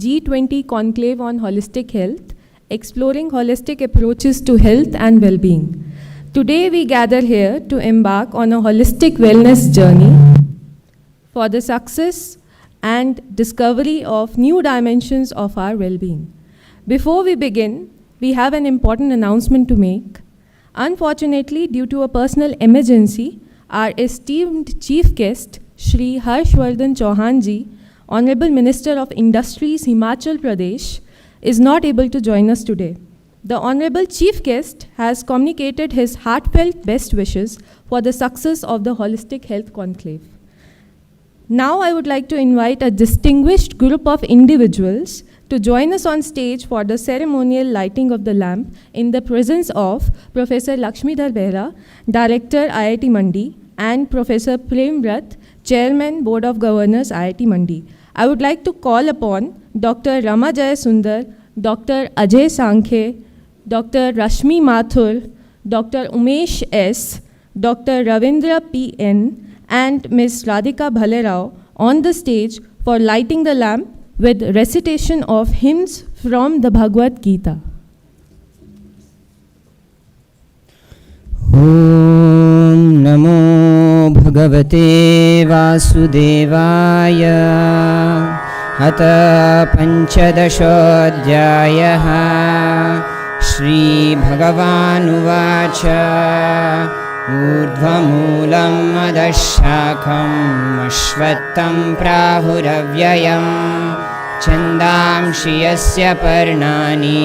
G20 Conclave on Holistic Health, Exploring Holistic Approaches to Health and Well-Being. Today we gather here to embark on a holistic wellness journey for the success and discovery of new dimensions of our well-being. Before we begin, we have an important announcement to make. Unfortunately, due to a personal emergency, our esteemed chief guest, Shri Harshvardhan Chauhan ji, Honorable Minister of Industries, Himachal Pradesh, is not able to join us today. The Honorable Chief Guest has communicated his heartfelt best wishes for the success of the Holistic Health Conclave. Now I would like to invite a distinguished group of individuals to join us on stage for the ceremonial lighting of the lamp in the presence of Professor Lakshmidhar Behra, Director IIT Mandi, and Professor Prem Bhatt, Chairman Board of Governors IIT Mandi. I would like to call upon Dr. Rama Jaya Sundar, Dr. Ajay Sankhe, Dr. Rashmi Mathur, Dr. Umesh S., Dr. Ravindra P.N., and Ms. Radhika Bhalerao on the stage for lighting the lamp with recitation of hymns from the Bhagavad Gita. Om Namo Bhagavate Vasudevaya Hata Panchadashodhyayaha Shri Bhagavanuvacha Urdhvamulam adashakam ashvattam prahuravyayam Chandamshi yasya parnani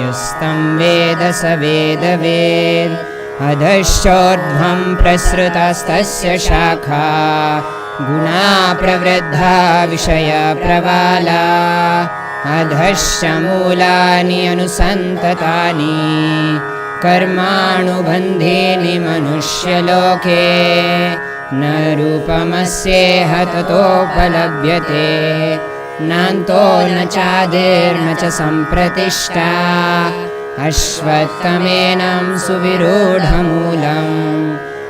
yastam veda saveda ved Adhashodhvam prasrutastasya shakha Guna pravriddha vishaya pravala Adhasya mulani anusantatani Karmanubandhini manushya-loke Na rupamasyeha tatopalabhyate Nanto na chadir na cha sampratishta Ashvattamenam suvirodhamulam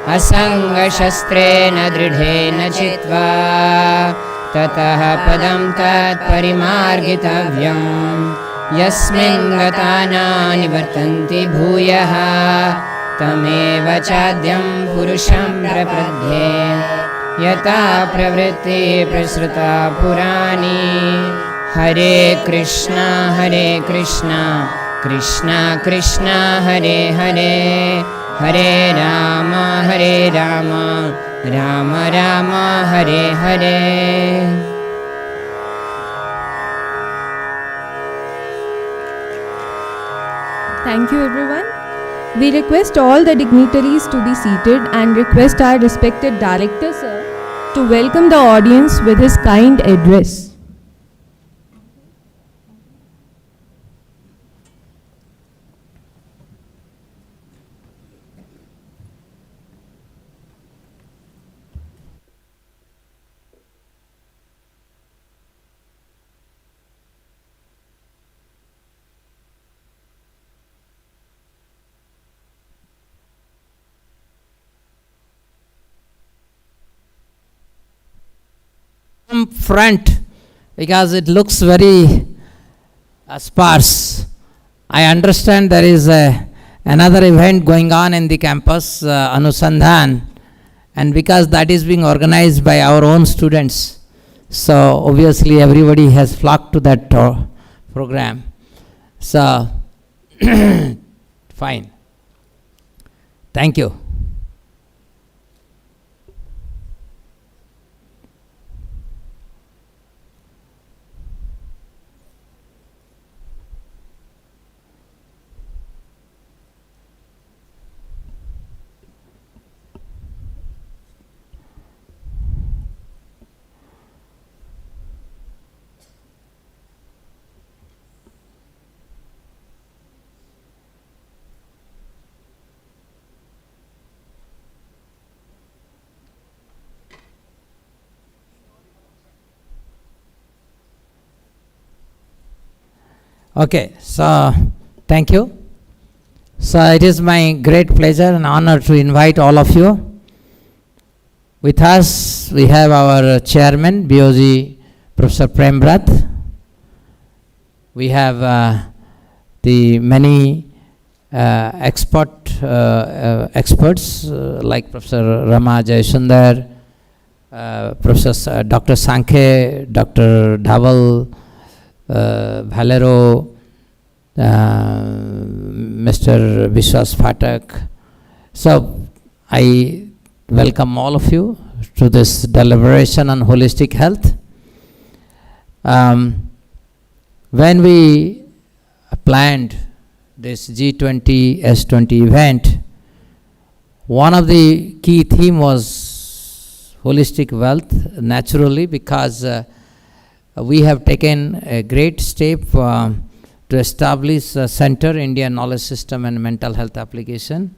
Asanga-shastrena dridhena chitva Tataha padam tat parimargitavyam Yasmin gatana nivartanti bhuyaha Tameva chadyam purusham prapadhye Yata pravritti prasruta purani Hare Krishna Krishna Krishna Hare Hare Hare Rama Rama Rama Hare Hare Thank you, everyone. We request all the dignitaries to be seated and request our respected director, sir, to welcome the audience with his kind address. Front, because it looks very sparse. I understand there is another event going on in the campus, Anusandhan, and because that is being organized by our own students, so obviously everybody has flocked to that program. So, fine. Thank you. Okay, so thank you. So it is my great pleasure and honor to invite all of you. With us, we have our chairman, BOG Professor Prem Bhatt, We have the many experts like Professor Rama Jayasundar, Professor Dr. Sankhe, Dr. Dhaval, Valero, Mr. Vishwas Phatak. So I welcome all of you to this deliberation on holistic health. When we planned this G20S20 event, one of the key theme was holistic wealth, naturally, because we have taken a great step to establish a center, Indian Knowledge System and Mental Health Application,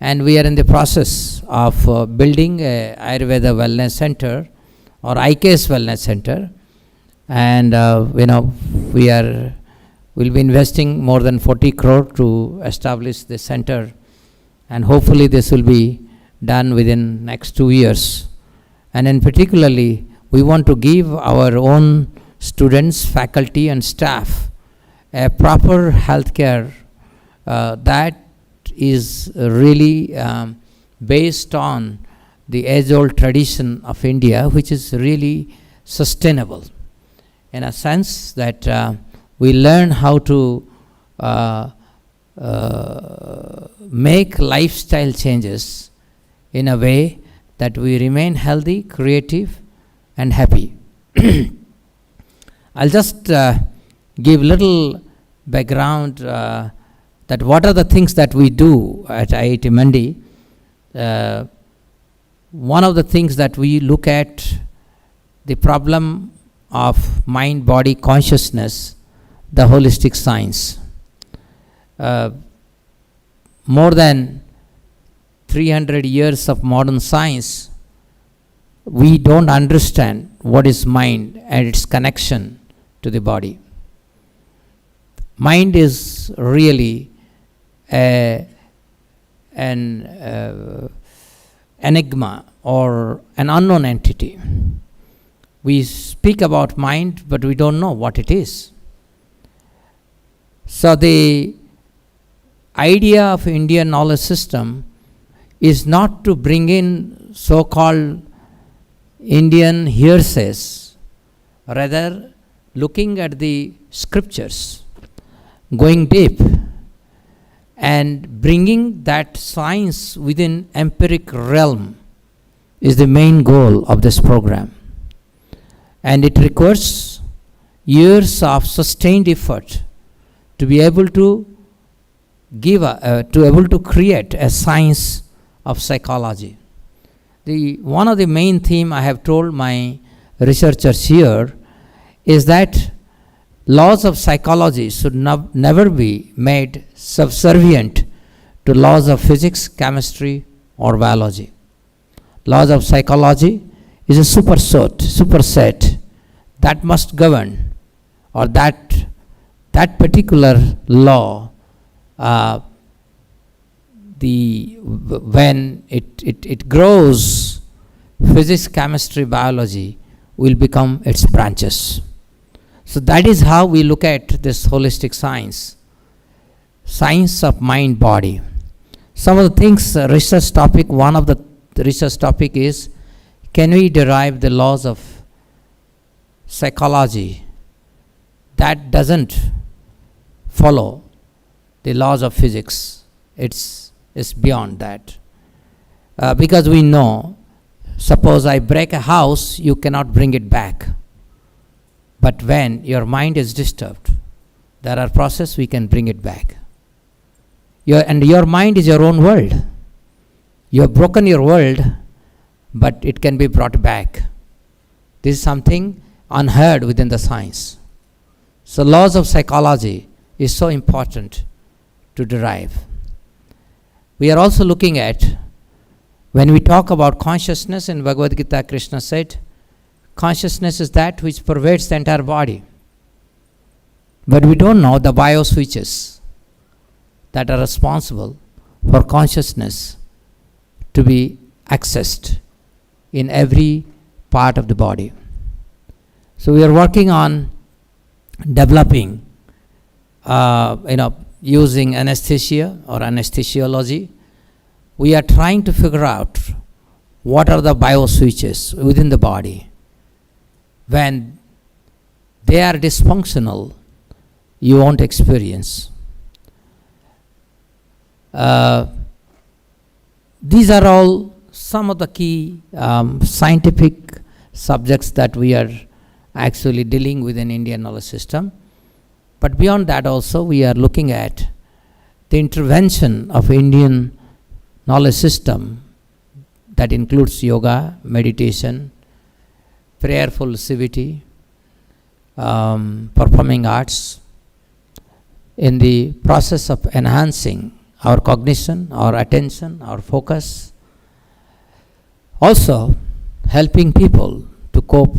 and we are in the process of building a Ayurveda Wellness Center or IKS Wellness Center, and we'll be investing more than 40 crore to establish this center, and hopefully this will be done within next 2 years. And in particularly, we want to give our own students, faculty and staff a proper healthcare that is really based on the age-old tradition of India, which is really sustainable, in a sense that we learn how to make lifestyle changes in a way that we remain healthy, creative and happy. I'll just give little background that what are the things that we do at IIT Mandi. One of the things that we look at the problem of mind, body, consciousness, the holistic science. More than 300 years of modern science, we don't understand what is mind and its connection to the body. Mind is really an enigma or an unknown entity. We speak about mind, but we don't know what it is. So the idea of Indian knowledge system is not to bring in so-called Indian hearsays, rather looking at the scriptures, going deep and bringing that science within empiric realm is the main goal of this program. And it requires years of sustained effort to be able to create a science of psychology. One of the main theme I have told my researchers here is that laws of psychology should never be made subservient to laws of physics, chemistry or biology. Laws of psychology is a superset that must govern, or that particular law when it grows, physics, chemistry, biology will become its branches. So that is how we look at this holistic science of mind, body. Some of the things, research topic, one of the research topic is, can we derive the laws of psychology that doesn't follow the laws of physics? It's beyond that. Because we know, suppose I break a house, you cannot bring it back. But when your mind is disturbed, there are processes we can bring it back. Your mind is your own world. You have broken your world, but it can be brought back. This is something unheard within the science. So laws of psychology is so important to derive. We are also looking at, when we talk about consciousness in Bhagavad Gita, Krishna said, consciousness is that which pervades the entire body. But we don't know the bioswitches that are responsible for consciousness to be accessed in every part of the body. So we are working on developing using anesthesia or anesthesiology, we are trying to figure out what are the bioswitches within the body. When they are dysfunctional, you won't experience. These are all some of the key scientific subjects that we are actually dealing with in Indian knowledge system. But beyond that also, we are looking at the intervention of Indian knowledge system that includes yoga, meditation, prayerful civility, performing arts, in the process of enhancing our cognition, our attention, our focus. Also, helping people to cope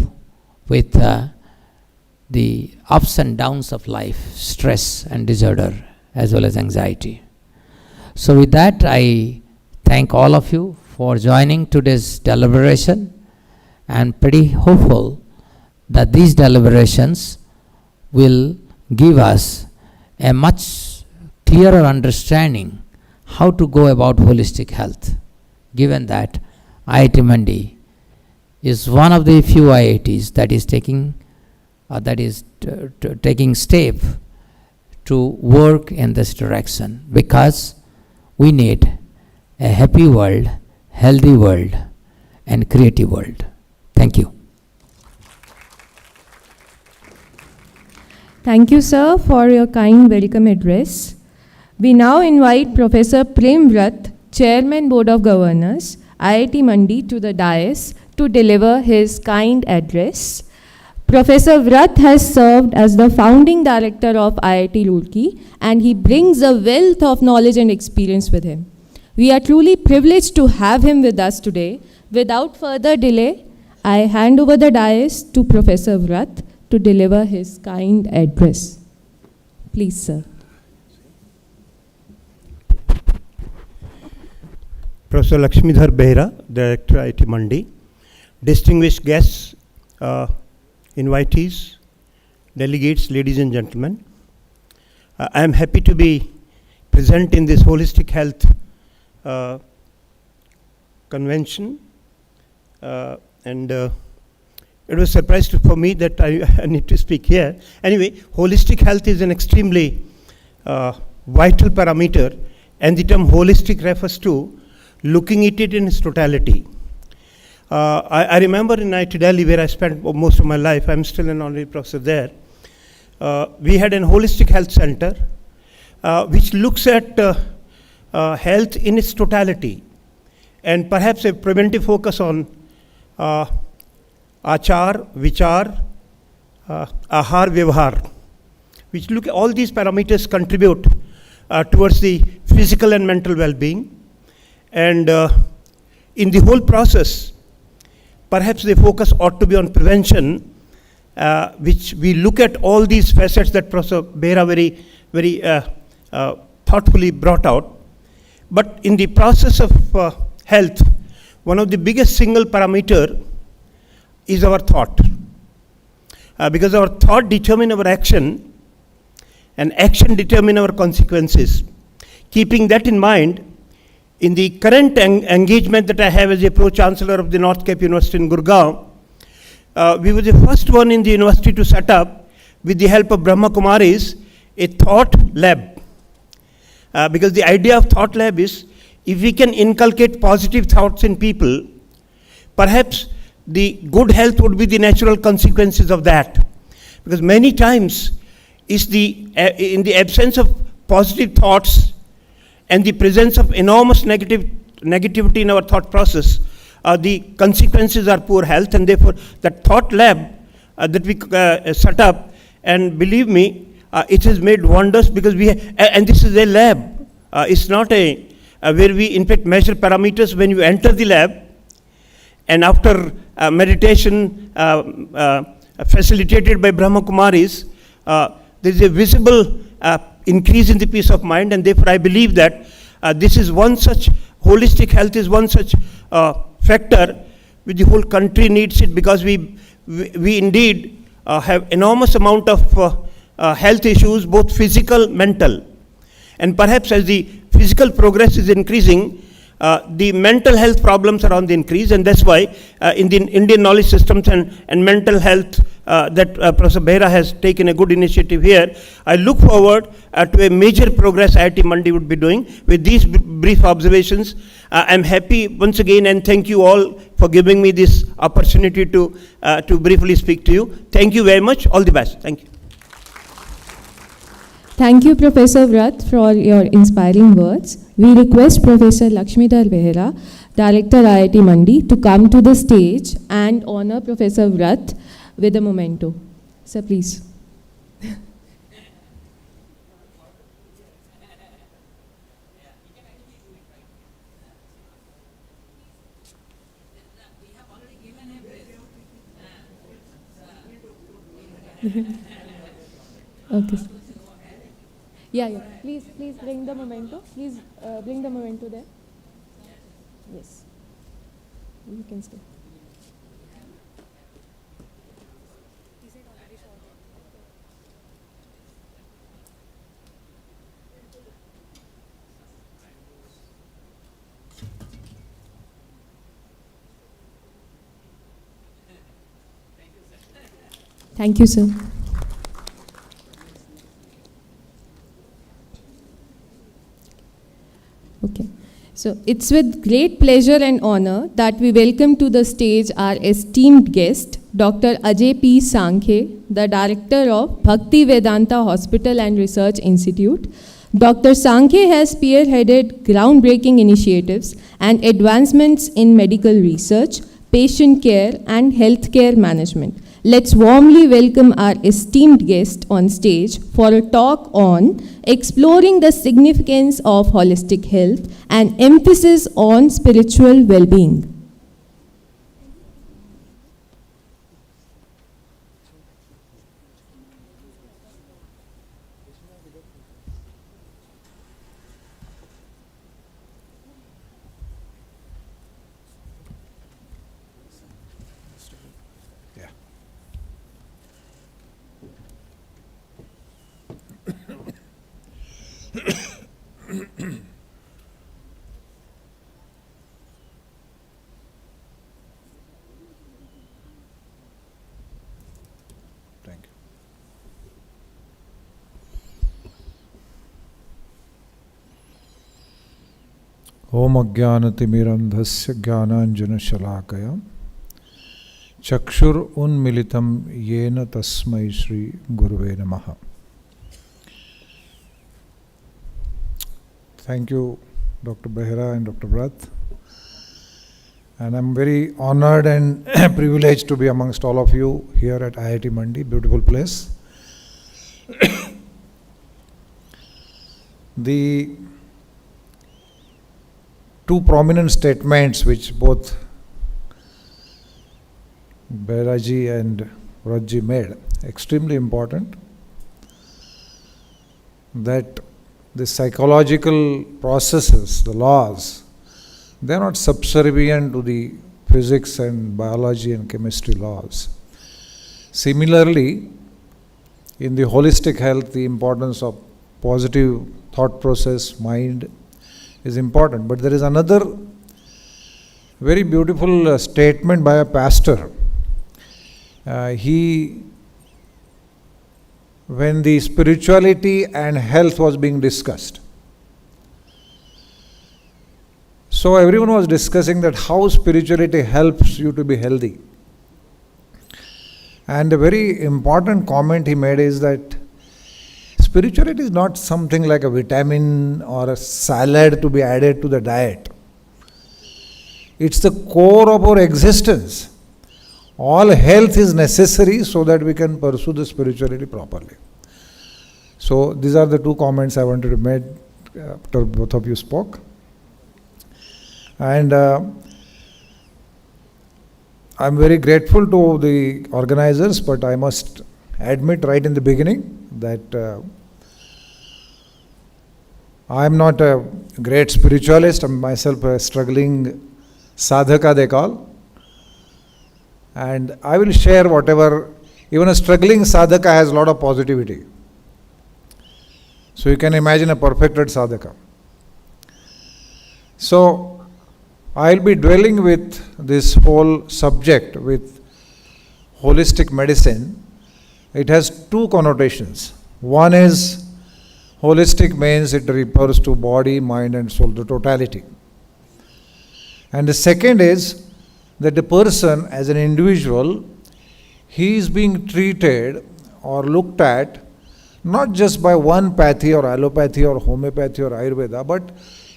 with the ups and downs of life, stress and disorder, as well as anxiety. So with that, I thank all of you for joining today's deliberation, and pretty hopeful that these deliberations will give us a much clearer understanding how to go about holistic health, given that IIT Mandi is one of the few IITs that is taking step to work in this direction, because we need a happy world, healthy world, and creative world. Thank you. Thank you, sir, for your kind welcome address. We now invite Professor Prem Vrat, Chairman Board of Governors, IIT Mandi, to the dais to deliver his kind address. Professor Vrat has served as the founding director of IIT Roorkee, and he brings a wealth of knowledge and experience with him. We are truly privileged to have him with us today. Without further delay, I hand over the dais to Professor Vrat to deliver his kind address. Please, sir. Professor Lakshmidhar Behera, Director, IIT Mandi, distinguished guests, invitees, delegates, ladies and gentlemen. I am happy to be present in this holistic health convention, and it was a surprise for me that I need to speak here. Anyway, holistic health is an extremely vital parameter, and the term holistic refers to looking at it in its totality. I remember in IIT Delhi, where I spent most of my life, I'm still an honorary professor there, we had a holistic health center which looks at health in its totality, and perhaps a preventive focus on achar, vichar, ahar, vyavhar, which look at all these parameters contribute towards the physical and mental well-being. And in the whole process, perhaps the focus ought to be on prevention, which we look at all these facets that Professor Behera very thoughtfully brought out. But in the process of health, one of the biggest single parameter is our thought, because our thought determine our action, and action determine our consequences. Keeping that in mind, in the current engagement that I have as a Pro-Chancellor of the North Cape University in Gurgaon, we were the first one in the university to set up, with the help of Brahma Kumaris, a thought lab. Because the idea of thought lab is, if we can inculcate positive thoughts in people, perhaps the good health would be the natural consequences of that. Because many times, in the absence of positive thoughts and the presence of enormous negativity in our thought process, the consequences are poor health, and therefore that thought lab that we set up, and believe me, it has made wonders, because and this is a lab. It's not where we in fact measure parameters when you enter the lab, and after meditation facilitated by Brahma Kumaris, there is a visible increase in the peace of mind, and therefore I believe that this is one such, holistic health is one such factor which the whole country needs it, because we indeed have enormous amount of health issues, both physical, mental. And perhaps as the physical progress is increasing, the mental health problems are on the increase, and that's why in the Indian knowledge systems and mental health that Professor Behra has taken a good initiative here. I look forward to a major progress IIT Mandi would be doing. With these brief observations, I'm happy once again, and thank you all for giving me this opportunity to briefly speak to you. Thank you very much. All the best. Thank you. Thank you, Professor Vrat, for your inspiring words. We request Professor Lakshmidhar Behra, Director IIT Mandi, to come to the stage and honor Professor Vrat with a memento. Sir, please. Okay. Yeah. Please bring the memento. Please bring the memento there. Yes. You can stay. Thank you, sir. Okay. So it's with great pleasure and honor that we welcome to the stage our esteemed guest, Dr. Ajay P. Sankhe, the Director of Bhakti Vedanta Hospital and Research Institute. Dr. Sankhe has spearheaded groundbreaking initiatives and advancements in medical research, patient care, and healthcare management. Let's warmly welcome our esteemed guest on stage for a talk on exploring the significance of holistic health and emphasis on spiritual well-being. Thank you. Om Ajnanatimirandhasya Jnananjanashalakaya Chakshur Unmilitam Yena Tasmai Shri Guruve Namaha. Thank you, Dr. Behra and Dr. Vrat. And I'm very honored and privileged to be amongst all of you here at IIT Mandi, beautiful place. The two prominent statements which both Behraji and Vratji made, extremely important, that the psychological processes, the laws, they are not subservient to the physics and biology and chemistry laws. Similarly, in the holistic health, the importance of positive thought process, mind, is important. But there is another very beautiful statement by a pastor. When the spirituality and health was being discussed, so everyone was discussing that how spirituality helps you to be healthy. And a very important comment he made is that spirituality is not something like a vitamin or a salad to be added to the diet. It's the core of our existence. All health is necessary so that we can pursue the spirituality properly. So these are the two comments I wanted to make after both of you spoke. And I'm very grateful to the organizers, but I must admit right in the beginning that I'm not a great spiritualist. I'm myself a struggling sadhaka, they call. And I will share whatever, even a struggling sadhaka has a lot of positivity. So you can imagine a perfected sadhaka. So I'll be dwelling with this whole subject with holistic medicine. It has two connotations. One is holistic means it refers to body, mind and soul, the totality. And the second is that the person as an individual, he is being treated or looked at not just by one pathy or allopathy or homeopathy or Ayurveda, but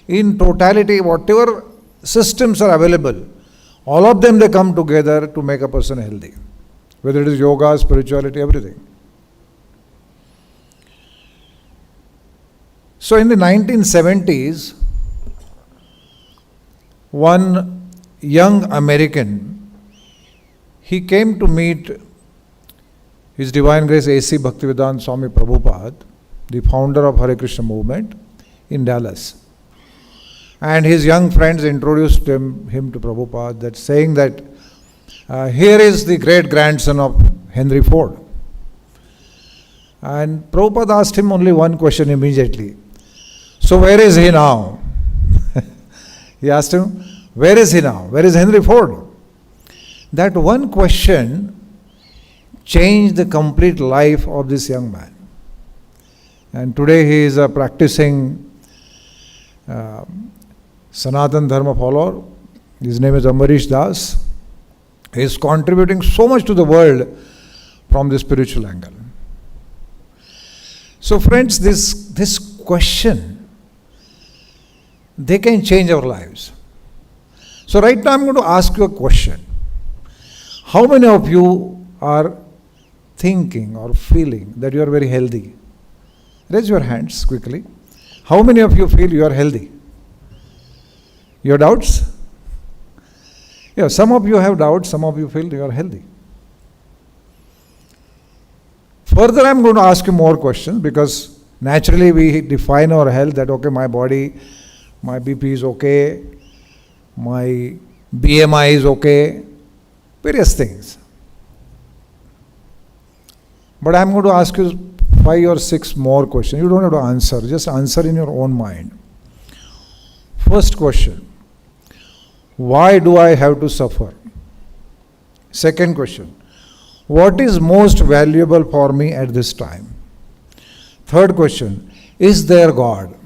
in totality, whatever systems are available, all of them they come together to make a person healthy. Whether it is yoga, spirituality, everything. So in the 1970s, one young American, he came to meet His Divine Grace A.C. Bhaktivedanta Swami Prabhupada, the founder of Hare Krishna movement in Dallas. And his young friends introduced him to Prabhupada, that saying that here is the great grandson of Henry Ford. And Prabhupada asked him only one question immediately. So where is he now? He asked him, where is he now? Where is Henry Ford? That one question changed the complete life of this young man. And today he is a practicing Sanatan Dharma follower. His name is Ambarish Das. He is contributing so much to the world from the spiritual angle. So friends, this question, they can change our lives. So right now I'm going to ask you a question. How many of you are thinking or feeling that you are very healthy? Raise your hands quickly. How many of you feel you are healthy? Your doubts? Yeah, some of you have doubts, some of you feel you are healthy. Further, I'm going to ask you more questions, because naturally we define our health that, okay, my body, my BP is okay, my BMI is okay, various things. But I'm going to ask you 5 or 6 more questions. You don't have to answer, just answer in your own mind. First question, why do I have to suffer? Second question, what is most valuable for me at this time? Third question, is there God?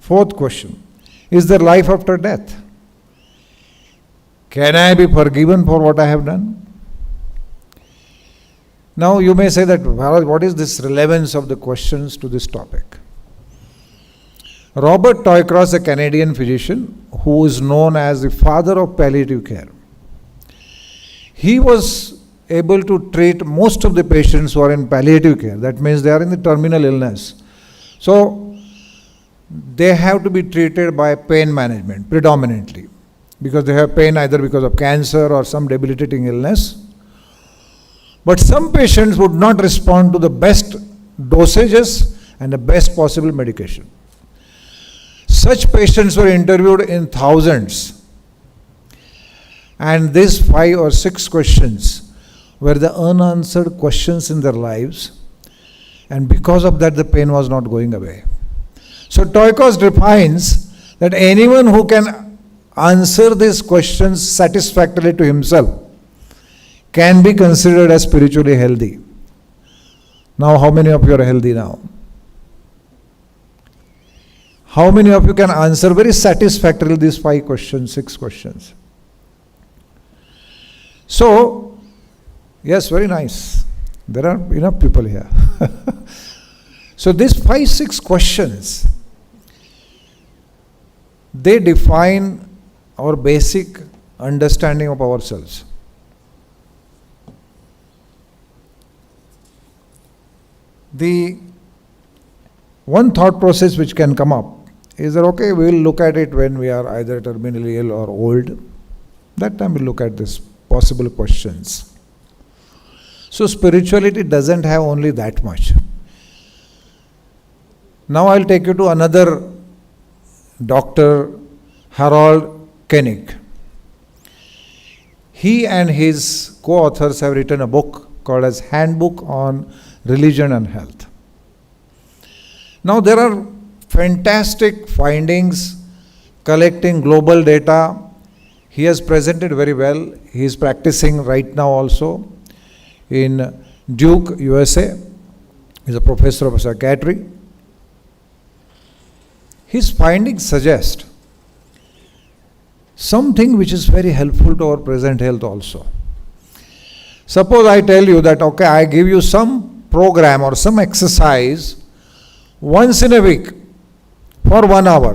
Fourth question, is there life after death? Can I be forgiven for what I have done? Now you may say that, what is this relevance of the questions to this topic? Robert Toycross, a Canadian physician who is known as the father of palliative care, he was able to treat most of the patients who are in palliative care. That means they are in the terminal illness. So they have to be treated by pain management predominantly, because they have pain either because of cancer or some debilitating illness. But some patients would not respond to the best dosages and the best possible medication. Such patients were interviewed in thousands. And these 5 or 6 questions were the unanswered questions in their lives. And because of that, the pain was not going away. So Toycross defines that anyone who can answer these questions satisfactorily to himself can be considered as spiritually healthy. Now, how many of you are healthy now? How many of you can answer very satisfactorily these 5 questions, 6 questions? So, yes, very nice. There are enough people here. So these 5, 6 questions, they define our basic understanding of ourselves. The one thought process which can come up is that, okay, we will look at it when we are either terminally ill or old. That time we'll look at these possible questions. So spirituality doesn't have only that much. Now I'll take you to another Dr. Harold Koenig. He and his co-authors have written a book called as Handbook on Religion and Health. Now there are fantastic findings collecting global data. He has presented very well. He is practicing right now also in Duke, USA. He is a professor of psychiatry. His findings suggest something which is very helpful to our present health also. Suppose I tell you that, okay, I give you some program or some exercise once in a week for 1 hour,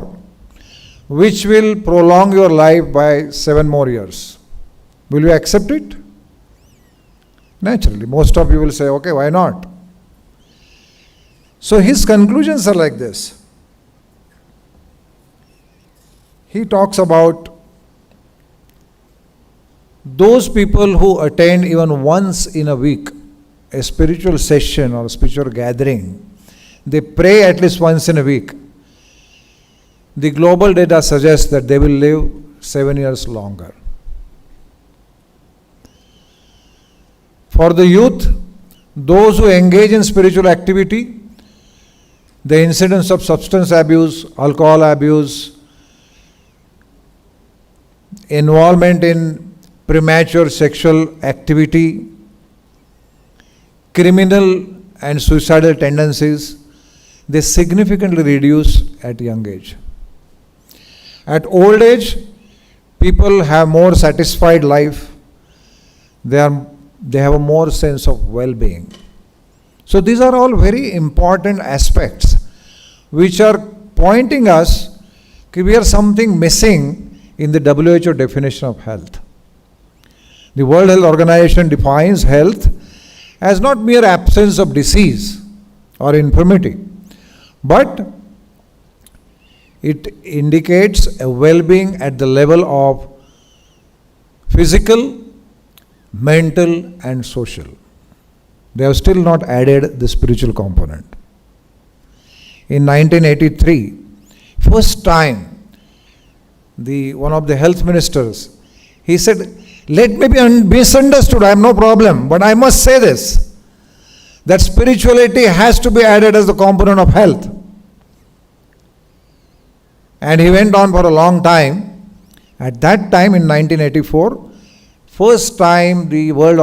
which will prolong your life by 7 more years. Will you accept it? Naturally, most of you will say, okay, why not? So his conclusions are like this. He talks about those people who attend even once in a week a spiritual session or a spiritual gathering, they pray at least once in a week. The global data suggests that they will live 7 years longer. For the youth, those who engage in spiritual activity, the incidence of substance abuse, alcohol abuse, involvement in premature sexual activity, criminal and suicidal tendencies, they significantly reduce at young age. At old age, people have more satisfied life. They have a more sense of well-being. So these are all very important aspects which are pointing us that we are something missing in the WHO definition of health. The World Health Organization defines health as not mere absence of disease or infirmity, but it indicates a well-being at the level of physical, mental and social. They have still not added the spiritual component. In 1983, first time, one of the health ministers, he said, let me be misunderstood, I have no problem, but I must say this, that spirituality has to be added as the component of health. And he went on for a long time. At that time in 1984, first time the World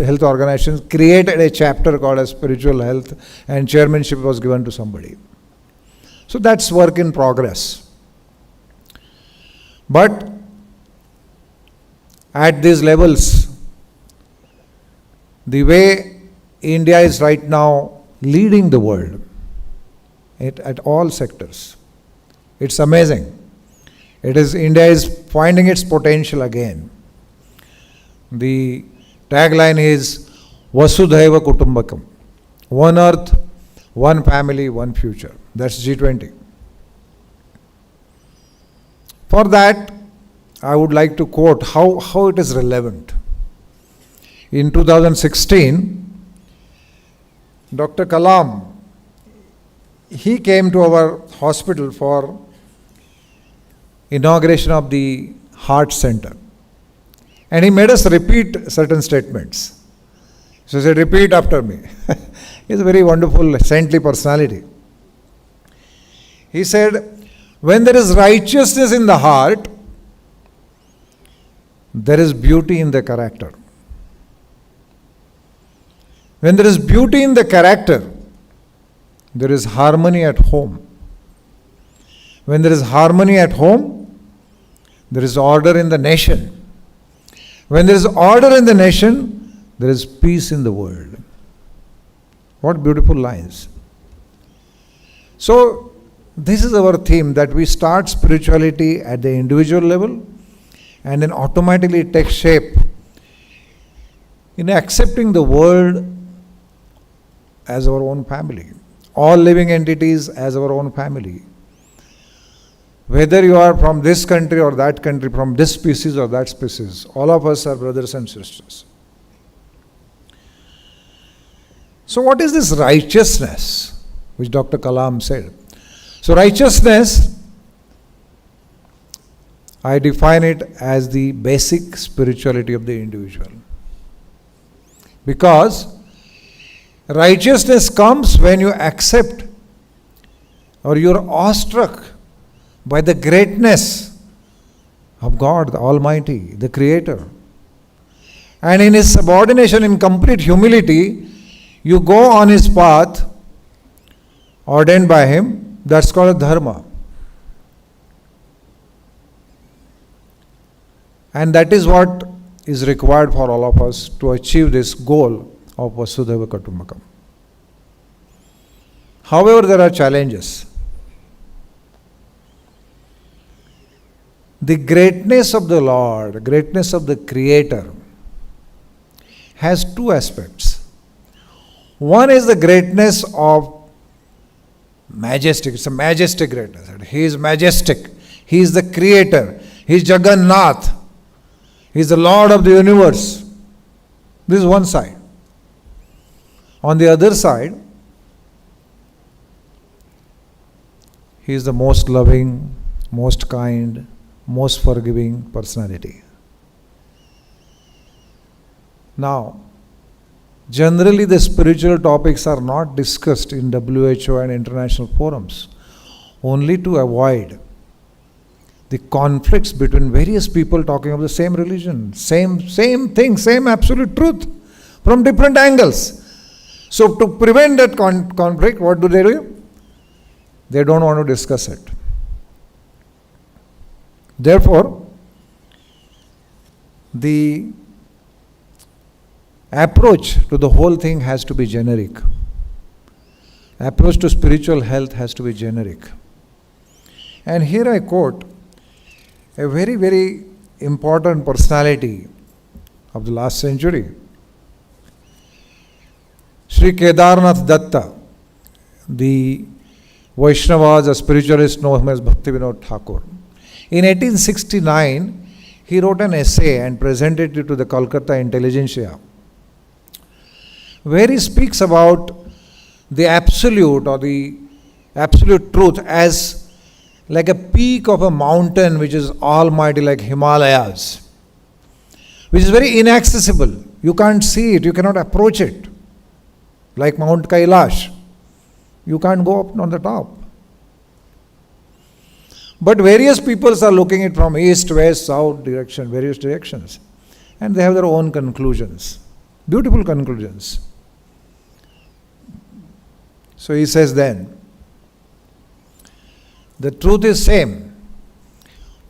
Health Organization created a chapter called as spiritual health, and chairmanship was given to somebody. So that's work in progress. But at these levels, the way India is right now leading the world at all sectors, it's amazing. India is finding its potential again. The tagline is Vasudhaiva Kutumbakam, one earth, one family, one future. That's G20. For that, I would like to quote how it is relevant. In 2016, Dr. Kalam, he came to our hospital for inauguration of the heart center. And he made us repeat certain statements. So he said, repeat after me. He's a very wonderful, saintly personality. He said, when there is righteousness in the heart, there is beauty in the character. When there is beauty in the character, there is harmony at home. When there is harmony at home, there is order in the nation. When there is order in the nation, there is peace in the world. What beautiful lines. So, this is our theme, that we start spirituality at the individual level and then automatically it takes shape in accepting the world as our own family. All living entities as our own family. Whether you are from this country or that country, from this species or that species, all of us are brothers and sisters. So what is this righteousness, which Dr. Kalam said? So righteousness, I define it as the basic spirituality of the individual. Because righteousness comes when you accept or you're awestruck by the greatness of God, the Almighty, the Creator. And in His subordination, in complete humility, you go on His path ordained by Him. That's called a dharma. And that is what is required for all of us to achieve this goal of Vasudhaiva Kutumbakam. However, there are challenges. The greatness of the Lord, the greatness of the Creator has two aspects. One is the greatness of majestic. It's a majestic greatness. He is majestic. He is the Creator. He is Jagannath. He is the Lord of the universe. This is one side. On the other side, He is the most loving, most kind, most forgiving personality. Now, generally the spiritual topics are not discussed in WHO and international forums, only to avoid the conflicts between various people talking of the same religion, same thing, same absolute truth from different angles. So to prevent that conflict, what do? They don't want to discuss it. Therefore, the approach to the whole thing has to be generic. Approach to spiritual health has to be generic. And here I quote a very, very important personality of the last century, Sri Kedarnath Datta, the Vaishnavas, a spiritualist, know him as Bhaktivinoda Thakur. In 1869, he wrote an essay and presented it to the Calcutta Intelligentsia, where he speaks about the absolute or the absolute truth as like a peak of a mountain which is almighty, like Himalayas, which is very inaccessible. You can't see it, you cannot approach it, like Mount Kailash. You can't go up on the top. But various peoples are looking it from east, west, south direction, various directions. And they have their own conclusions. Beautiful conclusions. So he says then, the truth is same.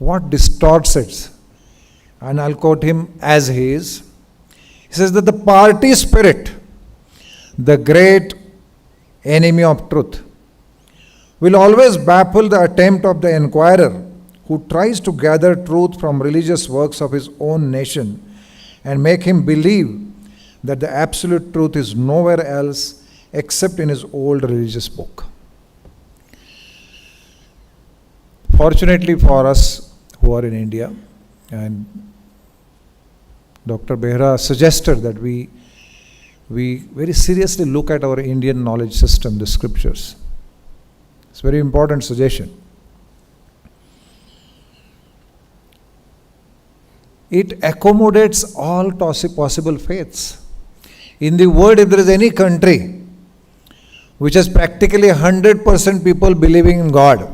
What distorts it? And I'll quote him as he is. He says that the party spirit, the great enemy of truth, will always baffle the attempt of the inquirer who tries to gather truth from religious works of his own nation and make him believe that the absolute truth is nowhere else except in his old religious book. Fortunately for us who are in India, and Dr. Behra suggested that we very seriously look at our Indian knowledge system, the scriptures. It's a very important suggestion. It accommodates all possible faiths. In the world, if there is any country which has practically 100% people believing in God,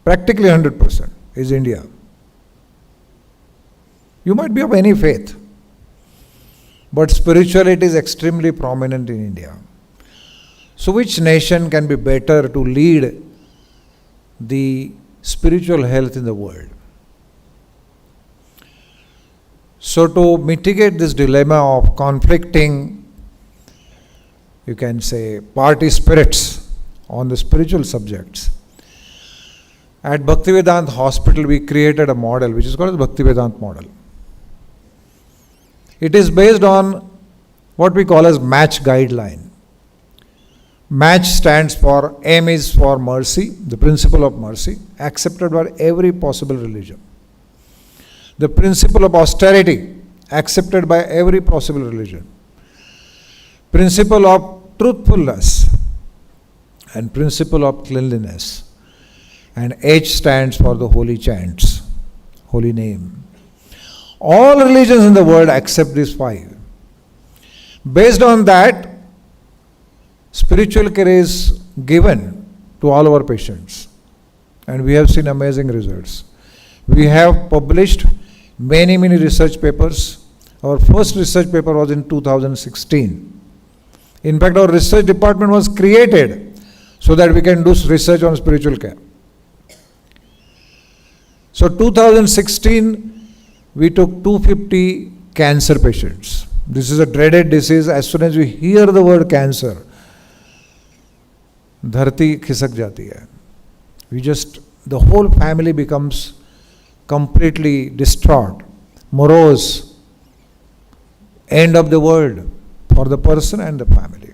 practically 100%, is India. You might be of any faith, but spirituality is extremely prominent in India. So which nation can be better to lead the spiritual health in the world? So to mitigate this dilemma of conflicting, you can say, party spirits on the spiritual subjects, at Bhaktivedanta Hospital we created a model which is called the Bhaktivedanta model. It is based on what we call as match guideline. Match stands for, M is for mercy, the principle of mercy, accepted by every possible religion. The principle of austerity, accepted by every possible religion. Principle of truthfulness and principle of cleanliness. And H stands for the holy chants, holy name. All religions in the world accept these five. Based on that, spiritual care is given to all our patients. And we have seen amazing results. We have published many research papers. Our first research paper was in 2016. In fact, our research department was created so that we can do research on spiritual care. So 2016, we took 250 cancer patients. This is a dreaded disease. As soon as we hear the word cancer, dharti khisak jati hai. The whole family becomes completely distraught, morose, end of the world for the person and the family.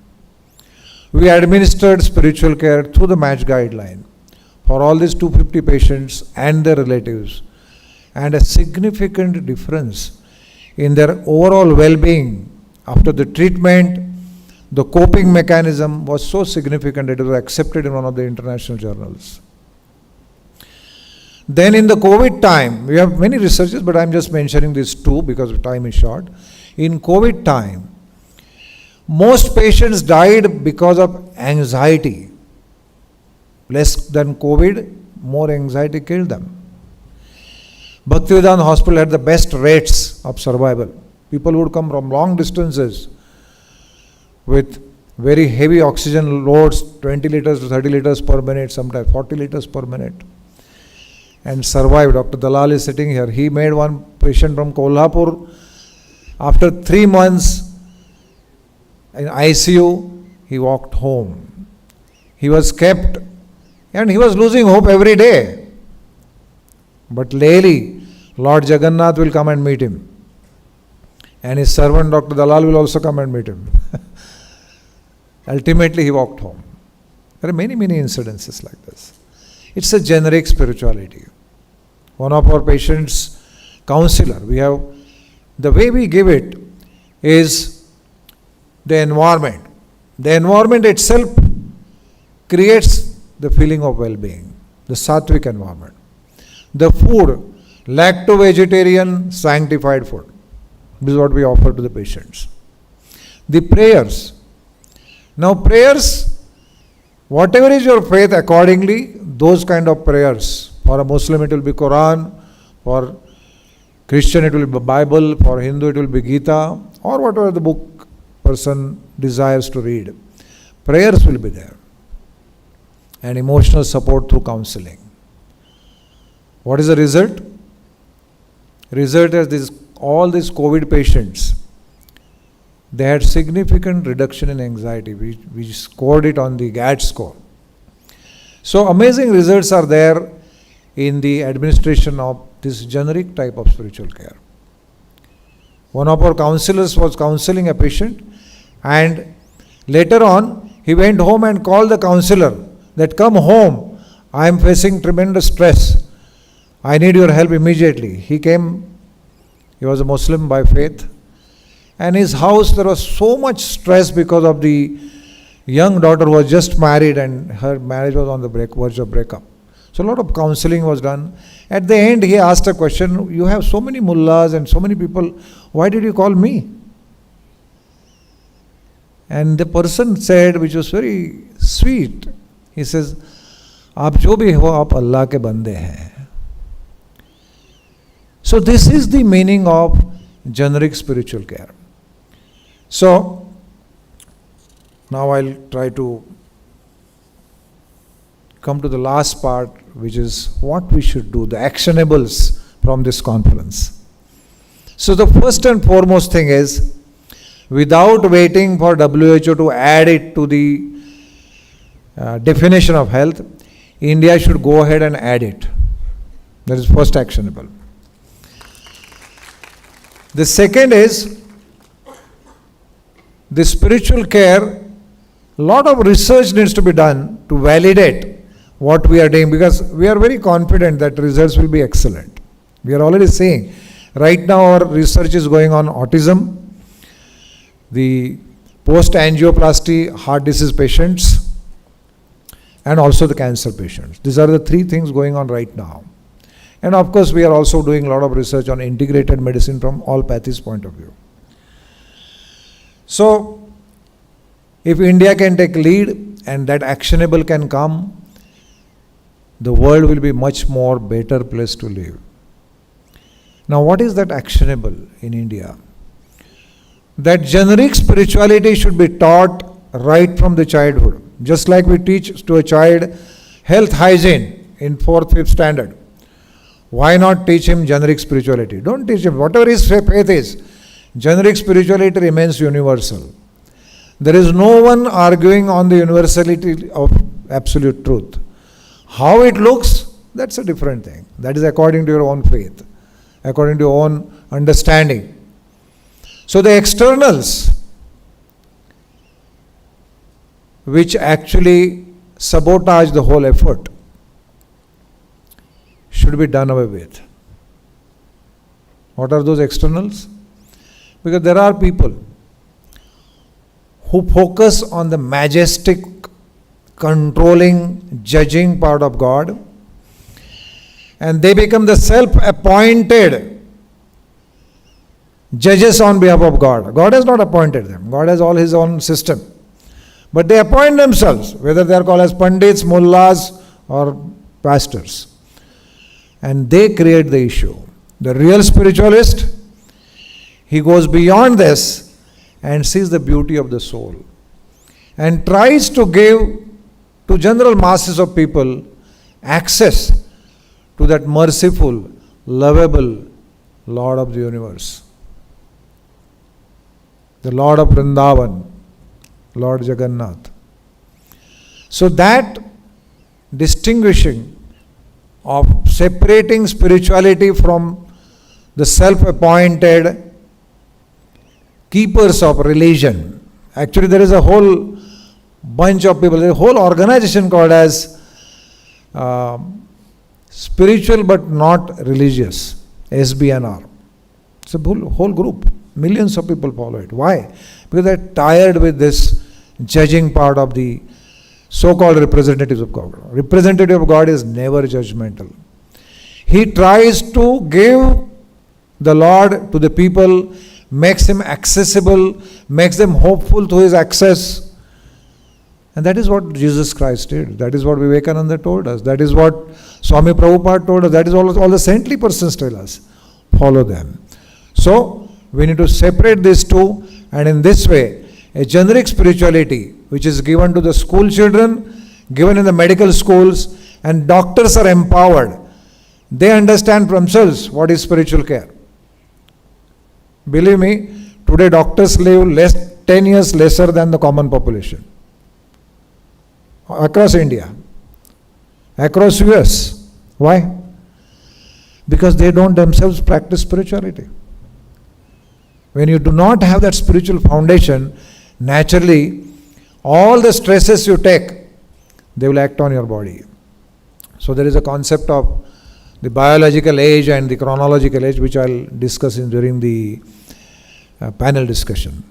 We administered spiritual care through the match guideline for all these 250 patients and their relatives, and a significant difference in their overall well-being after the treatment. The coping mechanism was so significant that it was accepted in one of the international journals. Then in the COVID time, we have many researches, but I am just mentioning these two because time is short. In COVID time, most patients died because of anxiety. Less than COVID, more anxiety killed them. Bhaktivedanta Hospital had the best rates of survival. People would come from long distances with very heavy oxygen loads, 20 liters to 30 liters per minute, sometimes 40 liters per minute, and survived. Dr. Dalal is sitting here. He made one patient from Kolhapur. After 3 months in ICU, he walked home. He was kept and he was losing hope every day. But daily, Lord Jagannath will come and meet him. And his servant, Dr. Dalal, will also come and meet him. Ultimately, he walked home. There are many incidences like this. It's a generic spirituality. One of our patients' counselor, the way we give it is the environment. The environment itself creates the feeling of well-being, the sattvic environment. The food, lacto-vegetarian, sanctified food. This is what we offer to the patients. The prayers. Now prayers, whatever is your faith accordingly, those kind of prayers. For a Muslim it will be Quran, for Christian it will be Bible, for Hindu it will be Gita, or whatever the book person desires to read. Prayers will be there. And emotional support through counseling. What is the result? Result is all these COVID patients, they had significant reduction in anxiety. We scored it on the GAD score. So amazing results are there in the administration of this generic type of spiritual care. One of our counselors was counseling a patient, and later on he went home and called the counselor that, come home, I am facing tremendous stress. I need your help immediately. He came, he was a Muslim by faith, and his house there was so much stress because of the young daughter was just married and her marriage was on the verge of breakup. So a lot of counseling was done. At the end he asked a question, you have so many mullahs and so many people, why did you call me? And the person said, which was very sweet, he says, आप जो भी हो आप अल्लाह के बंदे हैं. So this is the meaning of generic spiritual care. So now I'll try to come to the last part, which is what we should do, the actionables from this conference. So the first and foremost thing is, without waiting for WHO to add it to the definition of health, India should go ahead and add it. That is first actionable. The second is the spiritual care. A lot of research needs to be done to validate what we are doing, because we are very confident that results will be excellent. We are already seeing. Right now our research is going on autism, the post-angioplasty heart disease patients, and also the cancer patients. These are the three things going on right now. And of course, we are also doing a lot of research on integrated medicine from all pathies point of view. So, if India can take lead and that actionable can come, the world will be much more better place to live. Now, what is that actionable in India? That generic spirituality should be taught right from the childhood. Just like we teach to a child health hygiene in 4th, 5th standard. Why not teach him generic spirituality? Don't teach him. Whatever his faith is, generic spirituality remains universal. There is no one arguing on the universality of absolute truth. How it looks, that's a different thing. That is according to your own faith, according to your own understanding. So the externals, which actually sabotage the whole effort, should be done away with. What are those externals? Because there are people who focus on the majestic, controlling, judging part of God, and they become the self-appointed judges on behalf of God. God has not appointed them. God has all his own system. But they appoint themselves, whether they are called as pandits, mullahs, or pastors. And they create the issue. The real spiritualist, he goes beyond this and sees the beauty of the soul and tries to give to general masses of people access to that merciful, lovable Lord of the universe. The Lord of Vrindavan, Lord Jagannath. So that distinguishing of separating spirituality from the self-appointed keepers of religion. Actually, there is a whole bunch of people, there is a whole organization called as Spiritual but Not Religious, SBNR. It's a whole group. Millions of people follow it. Why? Because they're tired with this judging part of the so-called representatives of God. Representative of God is never judgmental. He tries to give the Lord to the people, makes him accessible, makes them hopeful to his access. And that is what Jesus Christ did. That is what Vivekananda told us. That is what Swami Prabhupada told us. That is all the saintly persons tell us. Follow them. So, we need to separate these two, and in this way, a generic spirituality which is given to the school children, given in the medical schools, and doctors are empowered. They understand for themselves what is spiritual care. Believe me, today doctors live 10 years lesser than the common population. Across India, across US. Why? Because they don't themselves practice spirituality. When you do not have that spiritual foundation, naturally, all the stresses you take, they will act on your body. So there is a concept of the biological age and the chronological age, which I'll discuss during the panel discussion.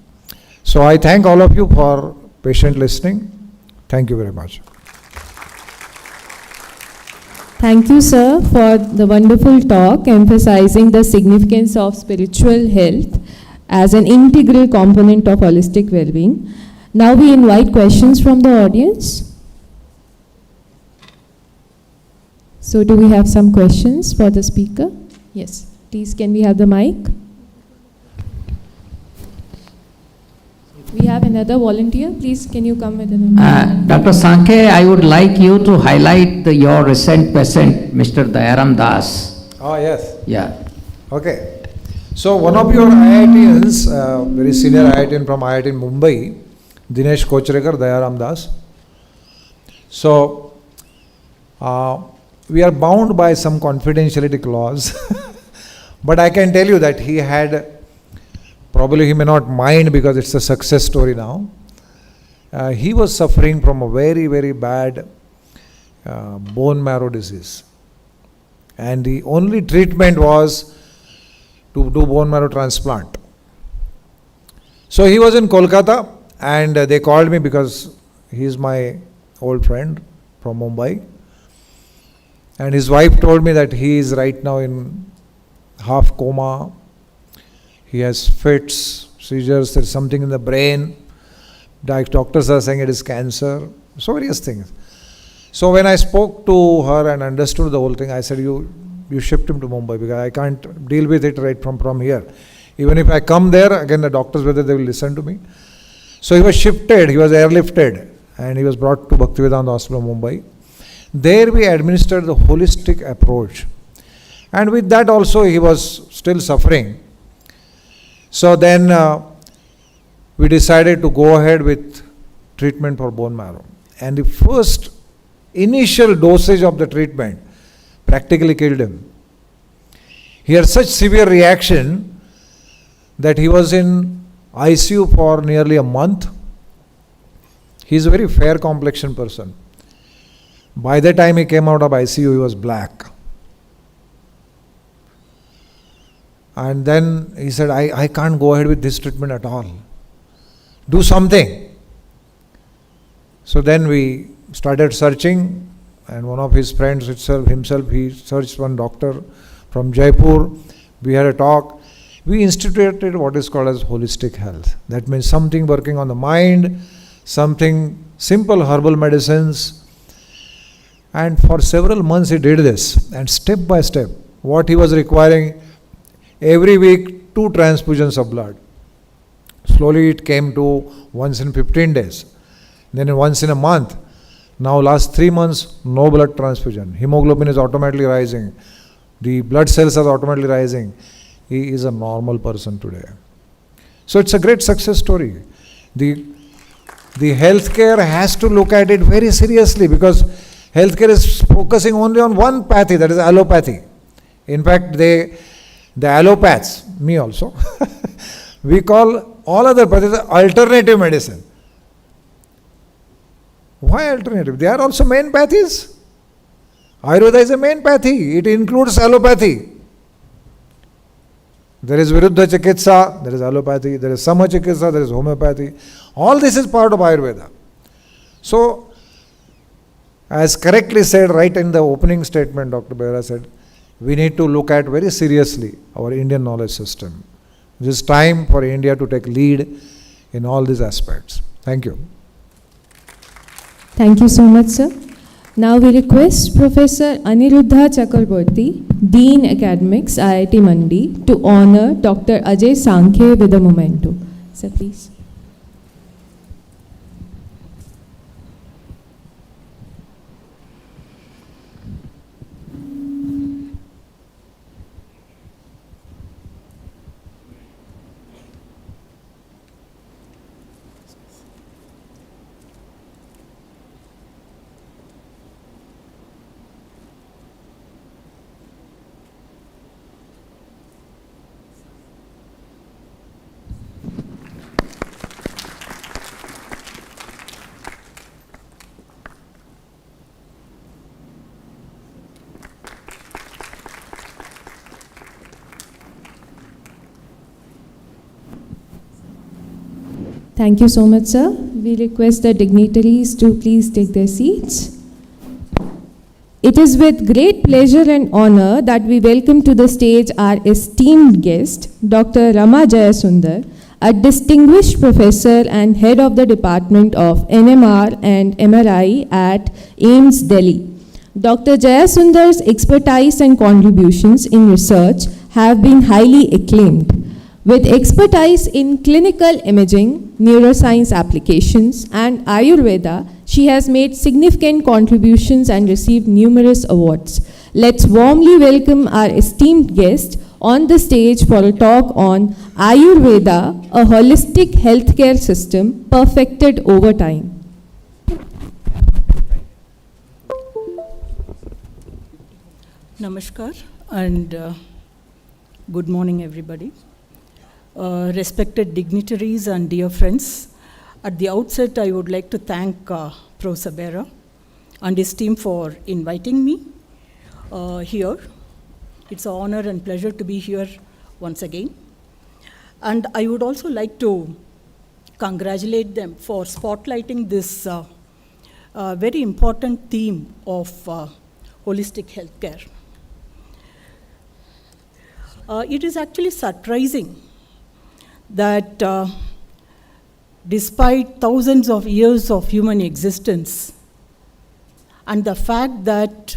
So I thank all of you for patient listening. Thank you very much. Thank you, sir, for the wonderful talk emphasizing the significance of spiritual health as an integral component of holistic well-being. Now we invite questions from the audience. So do we have some questions for the speaker? Yes, please, can we have the mic? We have another volunteer. Please, can you come with another? Dr. Sankhe, I would like you to highlight your recent patient, Mr. Dayaram Das. Oh, yes. Yeah. Okay. So one of your IITians, very senior IITian from IIT Mumbai, Dinesh Kochrekar, Dayaram Das. So we are bound by some confidentiality clause, but I can tell you that he had, probably he may not mind because it's a success story now. He was suffering from a very, very bad bone marrow disease. And the only treatment was to do bone marrow transplant. So he was in Kolkata, and they called me because he is my old friend from Mumbai. And his wife told me that he is right now in half coma. He has fits, seizures, there's something in the brain. Doctors are saying it is cancer, so various things. So when I spoke to her and understood the whole thing, I said, you shift him to Mumbai because I can't deal with it right from here. Even if I come there, again the doctors, whether they will listen to me. So he was shifted, he was airlifted, and he was brought to Bhaktivedanta Hospital, Mumbai. There we administered the holistic approach. And with that also he was still suffering. So then we decided to go ahead with treatment for bone marrow. And the first initial dosage of the treatment practically killed him. He had such severe reaction that he was in ICU for nearly a month. He is a very fair complexion person. By the time he came out of ICU, he was black. And then he said, I can't go ahead with this treatment at all. Do something. So then we started searching, and one of his friends himself, he searched one doctor from Jaipur. We had a talk. We instituted what is called as holistic health. That means something working on the mind, something simple herbal medicines. And for several months he did this. And step by step, what he was requiring, every week 2 transfusions of blood. Slowly it came to once in 15 days. Then once in a month. Now last 3 months, no blood transfusion. Hemoglobin is automatically rising. The blood cells are automatically rising. He is a normal person today. So it's a great success story. The healthcare has to look at it very seriously because healthcare is focusing only on one pathy, that is allopathy. In fact, the allopaths, me also, we call all other pathies alternative medicine. Why alternative? They are also main pathies. Ayurveda is a main pathy. It includes allopathy. There is Viruddha Chikitsa, there is allopathy, there is Sama Chikitsa, there is homeopathy. All this is part of Ayurveda. So, as correctly said right in the opening statement, Dr. Behra said, we need to look at very seriously our Indian knowledge system. It is time for India to take lead in all these aspects. Thank you. Thank you so much, sir. Now we request Professor Aniruddha Chakraborty, Dean Academics, IIT Mandi, to honor Dr. Ajay Sankhe with a memento. Sir, please. Thank you so much, sir. We request the dignitaries to please take their seats. It is with great pleasure and honor that we welcome to the stage our esteemed guest, Dr. Rama Jayasundar, a distinguished professor and head of the Department of NMR and MRI at AIIMS, Delhi. Dr. Jayasundar's expertise and contributions in research have been highly acclaimed. With expertise in clinical imaging, neuroscience applications, and Ayurveda, she has made significant contributions and received numerous awards. Let's warmly welcome our esteemed guest on the stage for a talk on Ayurveda, a holistic healthcare system perfected over time. Namaskar and good morning, everybody. Respected dignitaries and dear friends, at the outset I would like to thank Professor Behra and his team for inviting me here. It's an honor and pleasure to be here once again. And I would also like to congratulate them for spotlighting this very important theme of holistic healthcare. It is actually surprising that despite thousands of years of human existence, and the fact that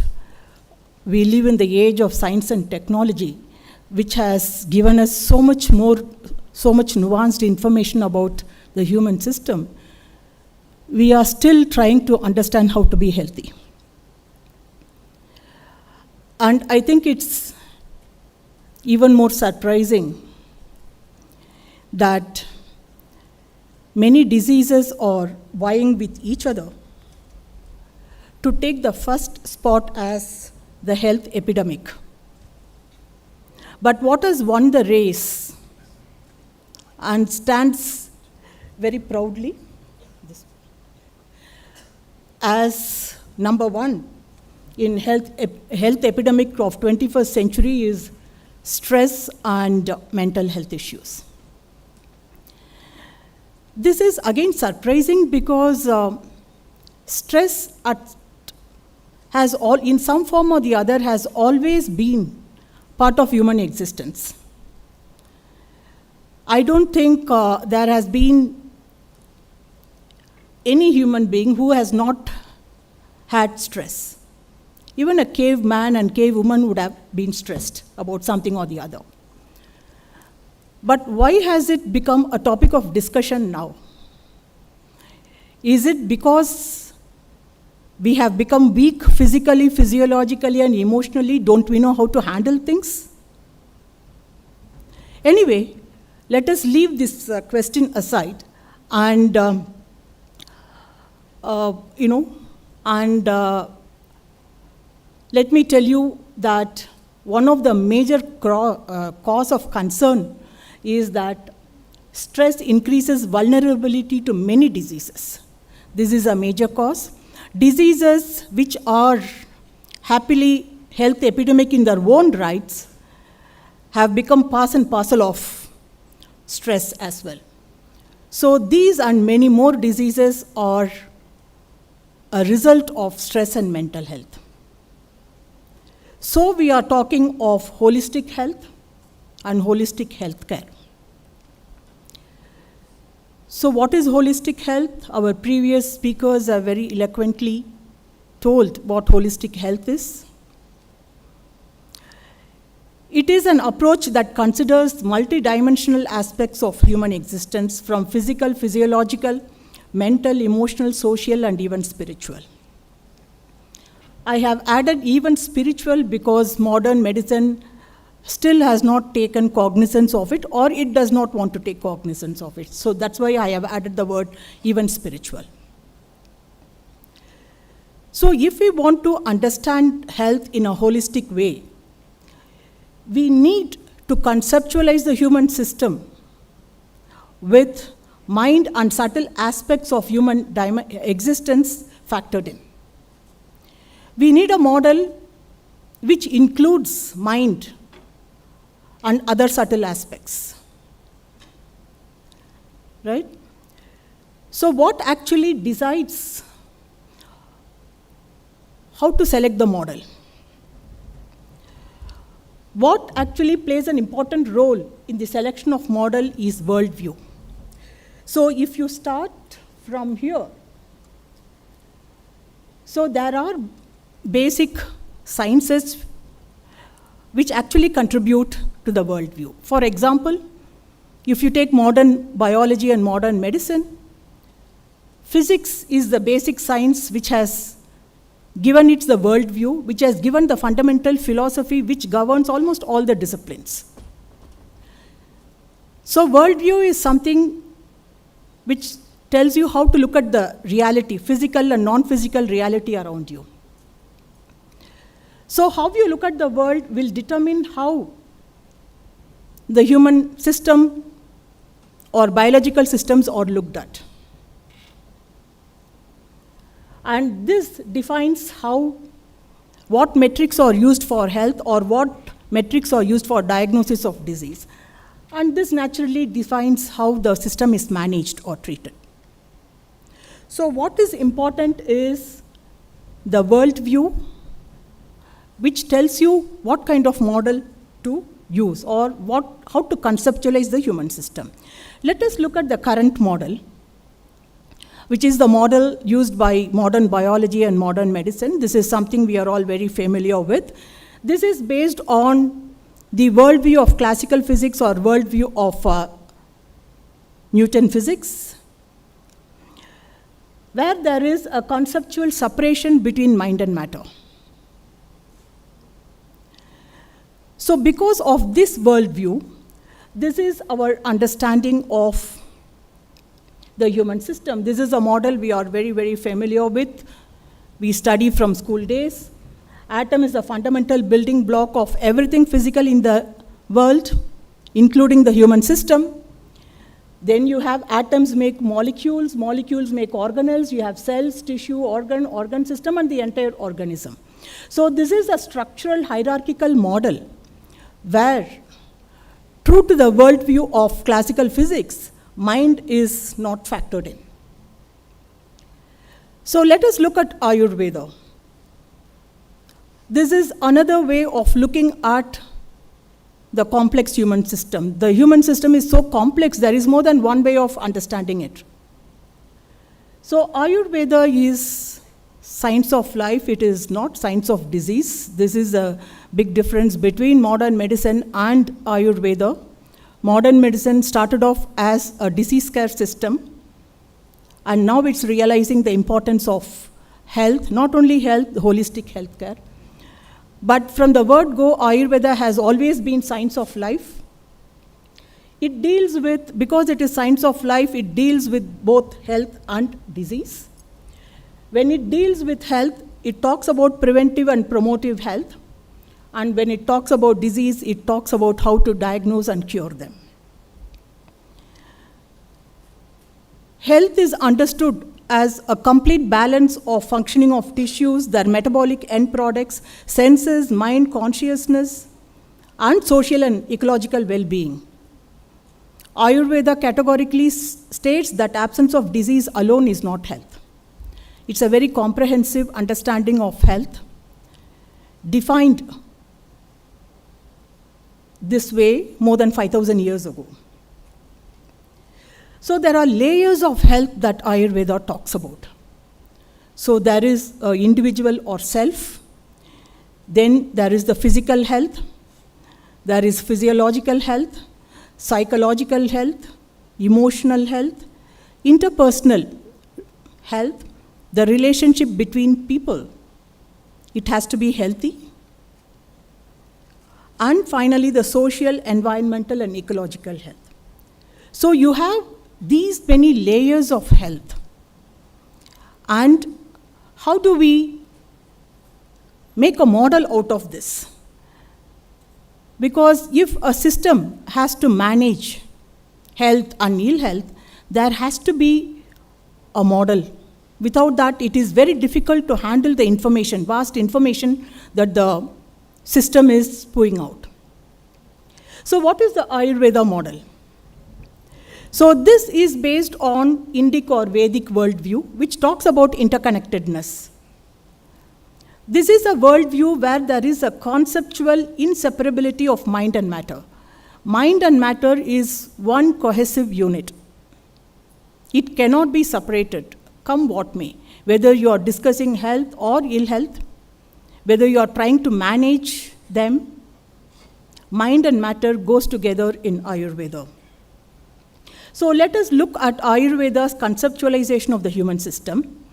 we live in the age of science and technology, which has given us so much nuanced information about the human system, we are still trying to understand how to be healthy. And I think it's even more surprising that many diseases are vying with each other to take the first spot as the health epidemic. But what has won the race and stands very proudly as number one in health epidemic of 21st century is stress and mental health issues. This is again surprising because stress has in some form or the other has always been part of human existence. I don't think there has been any human being who has not had stress. Even a caveman and cavewoman would have been stressed about something or the other. But why has it become a topic of discussion now? Is it because we have become weak physically, physiologically, and emotionally? Don't we know how to handle things? Anyway, let us leave this question aside and let me tell you that one of the major cause of concern is that stress increases vulnerability to many diseases. This is a major cause. Diseases which are happily health epidemic in their own rights have become part and parcel of stress as well. So these and many more diseases are a result of stress and mental health. So we are talking of holistic health and holistic health care. So what is holistic health? Our previous speakers have very eloquently told what holistic health is. It is an approach that considers multidimensional aspects of human existence from physical, physiological, mental, emotional, social, and even spiritual. I have added even spiritual because modern medicine still has not taken cognizance of it, or it does not want to take cognizance of it. So that's why I have added the word even spiritual. So if we want to understand health in a holistic way, we need to conceptualize the human system with mind and subtle aspects of human existence factored in. We need a model which includes mind and other subtle aspects, right? So what actually decides how to select the model? What actually plays an important role in the selection of model is worldview. So if you start from here, so there are basic sciences which actually contribute to the worldview. For example, if you take modern biology and modern medicine, physics is the basic science which has given it the worldview, which has given the fundamental philosophy which governs almost all the disciplines. So worldview is something which tells you how to look at the reality, physical and non-physical reality around you. So how you look at the world will determine how the human system or biological systems are looked at. And this defines what metrics are used for health or what metrics are used for diagnosis of disease. And this naturally defines how the system is managed or treated. So what is important is the worldview, which tells you what kind of model to use or how to conceptualize the human system. Let us look at the current model. which is the model used by modern biology and modern medicine. This is something we are all very familiar with. This is based on the worldview of classical physics or worldview of Newton physics, where there is a conceptual separation between mind and matter. So because of this worldview, this is our understanding of the human system. This is a model we are very, very familiar with. We study from school days. Atom is a fundamental building block of everything physical in the world, including the human system. Then you have atoms make molecules, molecules make organelles, you have cells, tissue, organ system, and the entire organism. So this is a structural hierarchical model where, true to the worldview of classical physics, mind is not factored in. So let us look at Ayurveda. This is another way of looking at the complex human system. The human system is so complex, there is more than one way of understanding it. So Ayurveda is science of life, it is not science of disease. This is a big difference between modern medicine and Ayurveda. Modern medicine started off as a disease care system, and now it's realizing the importance of health, not only health, holistic health care. But from the word go, Ayurveda has always been science of life. It deals with, because it is science of life, it deals with both health and disease. When it deals with health, it talks about preventive and promotive health. And when it talks about disease, it talks about how to diagnose and cure them. Health is understood as a complete balance of functioning of tissues, their metabolic end products, senses, mind, consciousness, and social and ecological well-being. Ayurveda categorically states that absence of disease alone is not health. It's a very comprehensive understanding of health, defined this way more than 5,000 years ago. So there are layers of health that Ayurveda talks about. So there is individual or self, then there is the physical health, there is physiological health, psychological health, emotional health, interpersonal health, the relationship between people. It has to be healthy. And finally, the social, environmental, and ecological health. So you have these many layers of health. And how do we make a model out of this? Because if a system has to manage health and ill health, there has to be a model. Without that, it is very difficult to handle the information, vast information that the system is spewing out. So what is the Ayurveda model? So this is based on Indic or Vedic worldview, which talks about interconnectedness. This is a worldview where there is a conceptual inseparability of mind and matter. Mind and matter is one cohesive unit. It cannot be separated, come what may. Whether you are discussing health or ill health, whether you are trying to manage them, mind and matter goes together in Ayurveda. So let us look at Ayurveda's conceptualization of the human system.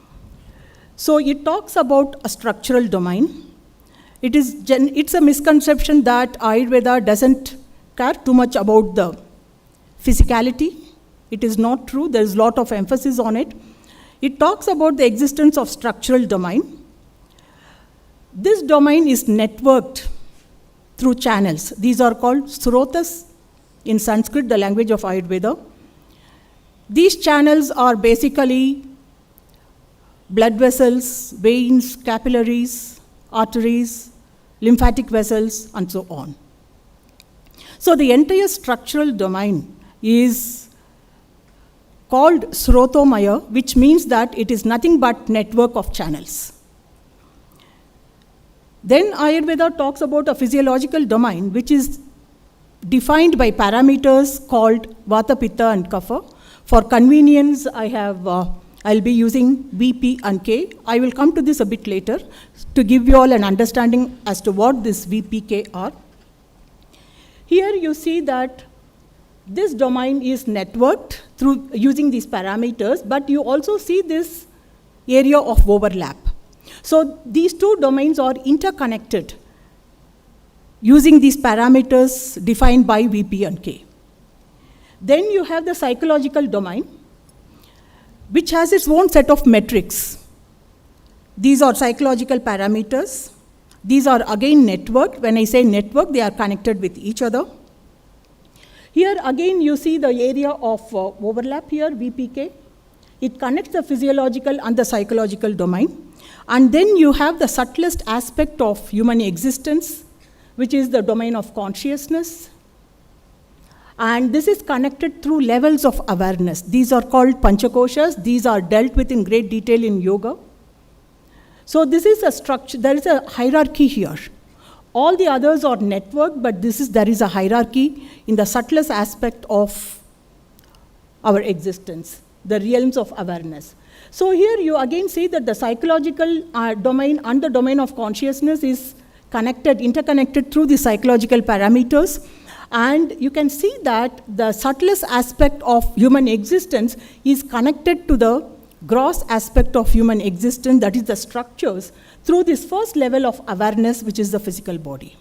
So it talks about a structural domain. It's a misconception that Ayurveda doesn't care too much about the physicality. It is not true. There is a lot of emphasis on it. It talks about the existence of structural domain. This domain is networked through channels. These are called srotas in Sanskrit, the language of Ayurveda. These channels are basically blood vessels, veins, capillaries, arteries, lymphatic vessels, and so on. So the entire structural domain is called Srotomaya, which means that it is nothing but network of channels. Then Ayurveda talks about a physiological domain, which is defined by parameters called Vata, Pitta, and Kapha. For convenience, I have I'll be using V, P, and K. I will come to this a bit later to give you all an understanding as to what this V, P, K are. Here you see that this domain is networked through using these parameters, but you also see this area of overlap. So these two domains are interconnected using these parameters defined by V, P, and K. Then you have the psychological domain, which has its own set of metrics. These are psychological parameters. These are again networked. When I say network, they are connected with each other. Here again you see the area of overlap here, VPK. It connects the physiological and the psychological domain. And then you have the subtlest aspect of human existence, which is the domain of consciousness. And this is connected through levels of awareness. These are called panchakoshas. These are dealt with in great detail in yoga. So this is a structure, there is a hierarchy here. All the others are networked, but there is a hierarchy in the subtlest aspect of our existence, the realms of awareness. So here you again see that the psychological domain and the domain of consciousness is interconnected through the psychological parameters. And you can see that the subtlest aspect of human existence is connected to the gross aspect of human existence, that is the structures, through this first level of awareness, which is the physical body.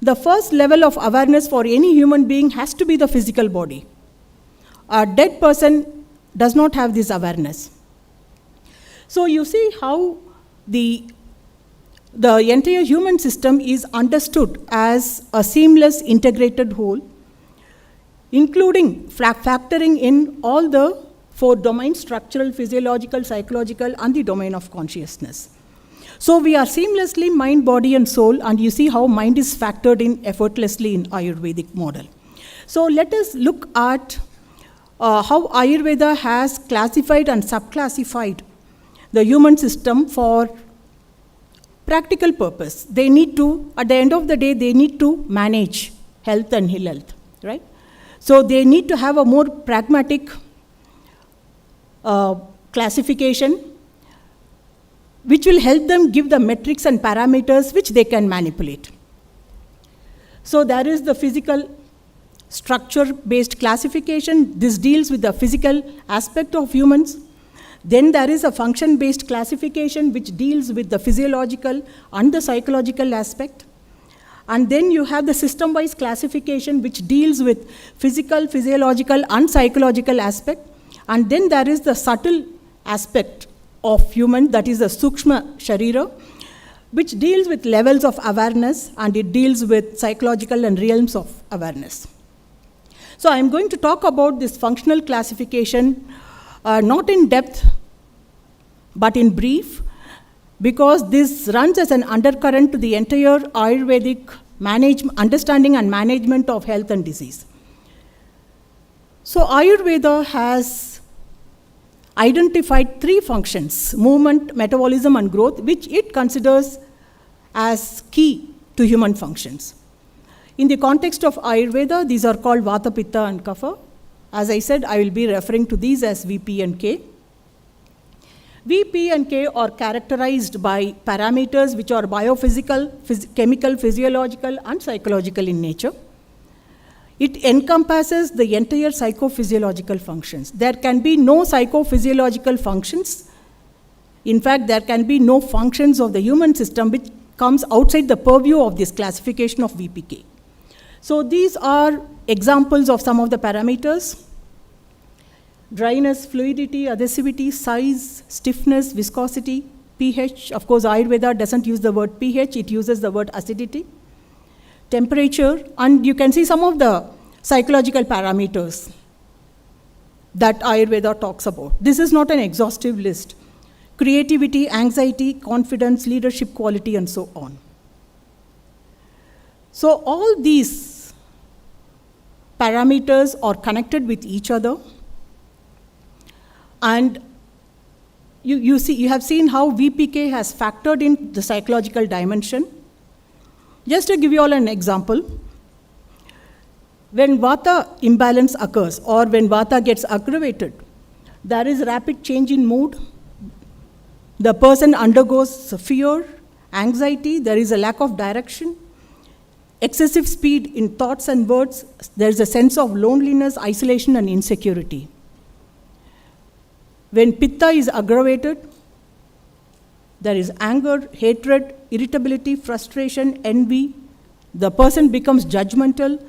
The first level of awareness for any human being has to be the physical body. A dead person does not have this awareness. So you see how the entire human system is understood as a seamless, integrated whole, including factoring in all the 4 domains: structural, physiological, psychological, and the domain of consciousness. So we are seamlessly mind, body, and soul, and you see how mind is factored in effortlessly in Ayurvedic model. So let us look at how Ayurveda has classified and subclassified the human system for practical purpose. They need to, at the end of the day, they need to manage health and ill health, right? So they need to have a more pragmatic classification, which will help them give the metrics and parameters which they can manipulate. So there is the physical structure-based classification. This deals with the physical aspect of humans. Then there is a function-based classification which deals with the physiological and the psychological aspect. And then you have the system-wise classification which deals with physical, physiological, and psychological aspect. And then there is the subtle aspect of human, that is the Sukshma Sharira, which deals with levels of awareness, and it deals with psychological and realms of awareness. So I'm going to talk about this functional classification, not in depth, but in brief, because this runs as an undercurrent to the entire Ayurvedic understanding and management of health and disease. So Ayurveda has identified 3 functions: movement, metabolism, and growth, which it considers as key to human functions. In the context of Ayurveda, these are called Vata, Pitta, and Kapha. As I said, I will be referring to these as VP and K. VP and K are characterized by parameters which are biophysical, chemical, physiological, and psychological in nature. It encompasses the entire psychophysiological functions. There can be no psychophysiological functions. In fact, there can be no functions of the human system which comes outside the purview of this classification of VPK. So these are examples of some of the parameters: dryness, fluidity, adhesivity, size, stiffness, viscosity, pH. Of course, Ayurveda doesn't use the word pH, it uses the word acidity. Temperature, and you can see some of the psychological parameters that Ayurveda talks about. This is not an exhaustive list. Creativity, anxiety, confidence, leadership quality, and so on. So all these parameters are connected with each other, and you have seen how VPK has factored in the psychological dimension. Just to give you all an example, when Vata imbalance occurs or when Vata gets aggravated, There is rapid change in mood. The person undergoes fear, anxiety, there is a lack of direction, excessive speed in thoughts and words, there is a sense of loneliness, isolation, and insecurity. When Pitta is aggravated, there is anger, hatred, irritability, frustration, envy. The person becomes judgmental,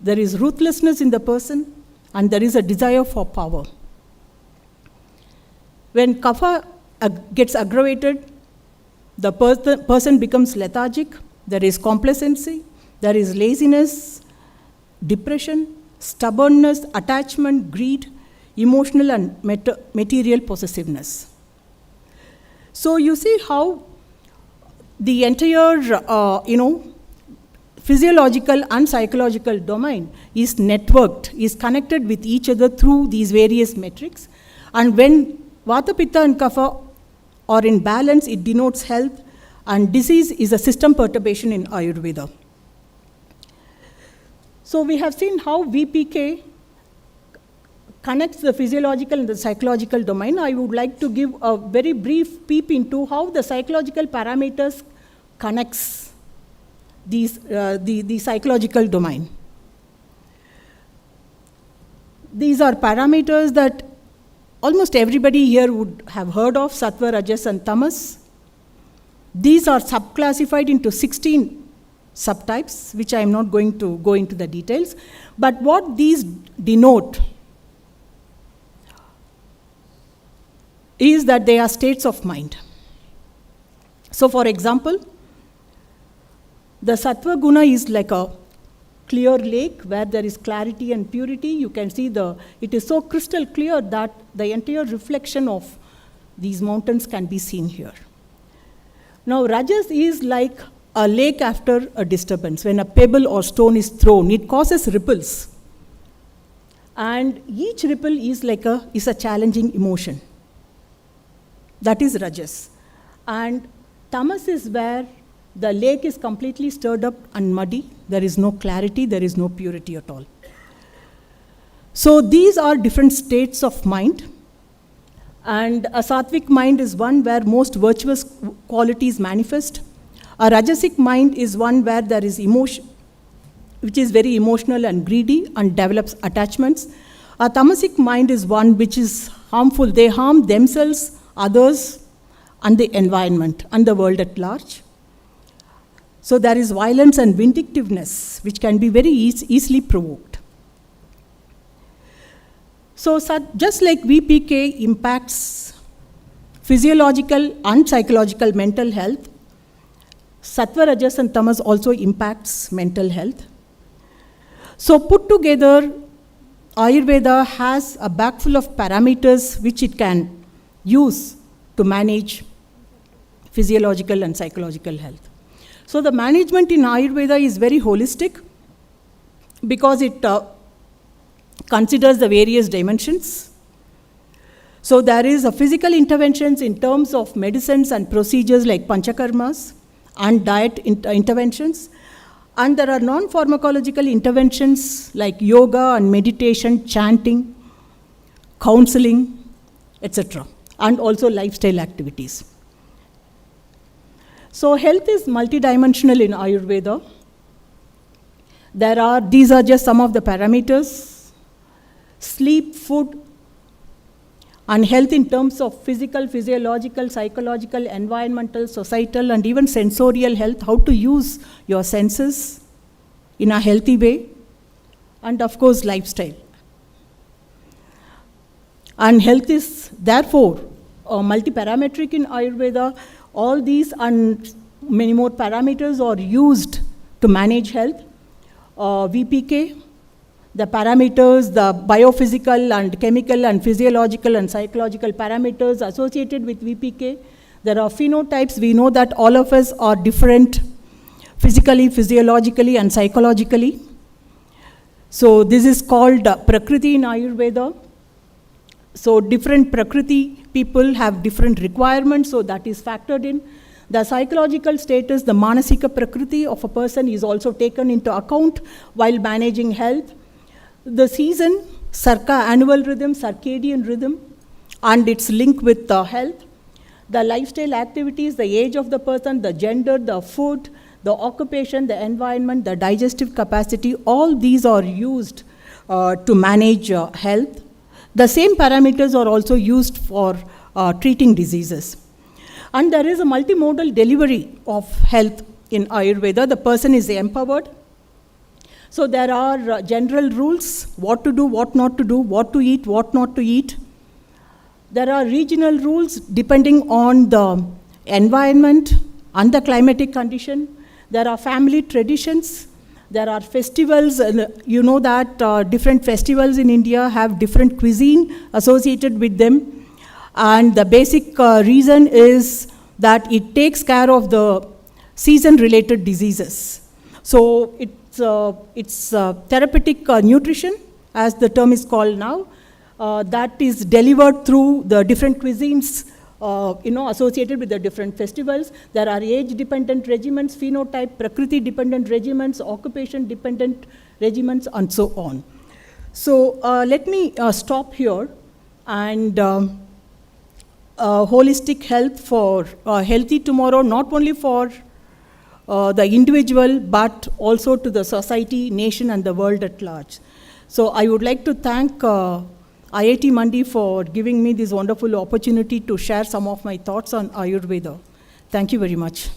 there is ruthlessness in the person, and there is a desire for power. When Kapha gets aggravated, the person becomes lethargic, there is complacency, there is laziness, depression, stubbornness, attachment, greed, emotional and material possessiveness. So you see how the entire, physiological and psychological domain is networked, is connected with each other through these various metrics. And when Vata, Pitta, and Kapha are in balance, it denotes health, and disease is a system perturbation in Ayurveda. So we have seen how VPK connects the physiological and the psychological domain. I would like to give a very brief peep into how the psychological parameters connects the psychological domain. These are parameters that almost everybody here would have heard of: Sattva, Rajas, and Tamas. These are subclassified into 16 subtypes, which I am not going to go into the details. But what these denote is that they are states of mind. So for example, the Sattva Guna is like a clear lake where there is clarity and purity. You can see it is so crystal clear that the entire reflection of these mountains can be seen here. Now Rajas is like a lake after a disturbance. When a pebble or stone is thrown, it causes ripples. And each ripple is a challenging emotion. That is Rajas. And Tamas is where the lake is completely stirred up and muddy. There is no clarity, there is no purity at all. So these are different states of mind. And a sattvic mind is one where most virtuous qualities manifest. A rajasic mind is one where there is emotion, which is very emotional and greedy and develops attachments. A tamasic mind is one which is harmful. They harm themselves, others, and the environment and the world at large. So there is violence and vindictiveness, which can be very easily provoked. So just like VPK impacts physiological and psychological mental health, Sattva, Rajas, and Tamas also impacts mental health. So put together, Ayurveda has a bag full of parameters which it can use to manage physiological and psychological health. So the management in Ayurveda is very holistic because it considers the various dimensions. So there is a physical interventions in terms of medicines and procedures like panchakarmas and diet interventions. And there are non-pharmacological interventions like yoga and meditation, chanting, counseling, etc. And also lifestyle activities. So health is multidimensional in Ayurveda. These are just some of the parameters: sleep, food, and health in terms of physical, physiological, psychological, environmental, societal, and even sensorial health, how to use your senses in a healthy way, and of course, lifestyle. And health is therefore multi-parametric in Ayurveda. All these and many more parameters are used to manage health. VPK, the parameters, the biophysical and chemical and physiological and psychological parameters associated with VPK. There are phenotypes. We know that all of us are different physically, physiologically, and psychologically. So this is called Prakriti in Ayurveda. So different Prakriti people have different requirements, so that is factored in. The psychological status, the Manasika Prakriti of a person is also taken into account while managing health. The season, annual rhythm, circadian rhythm, and its link with health. The lifestyle activities, the age of the person, the gender, the food, the occupation, the environment, the digestive capacity, all these are used to manage health. The same parameters are also used for treating diseases. And there is a multimodal delivery of health in Ayurveda. The person is empowered. So there are general rules, what to do, what not to do, what to eat, what not to eat. There are regional rules depending on the environment and the climatic condition. There are family traditions. There are festivals. You know that different festivals in India have different cuisine associated with them. And the basic reason is that it takes care of the season-related diseases. So it's therapeutic nutrition, as the term is called now, that is delivered through the different cuisines associated with the different festivals. There are age-dependent regimens, phenotype, Prakriti-dependent regimens, occupation-dependent regimens, and so on. So let me stop here, and holistic health for healthy tomorrow, not only for the individual, but also to the society, nation, and the world at large. So I would like to thank IIT Mandi for giving me this wonderful opportunity to share some of my thoughts on Ayurveda. Thank you very much.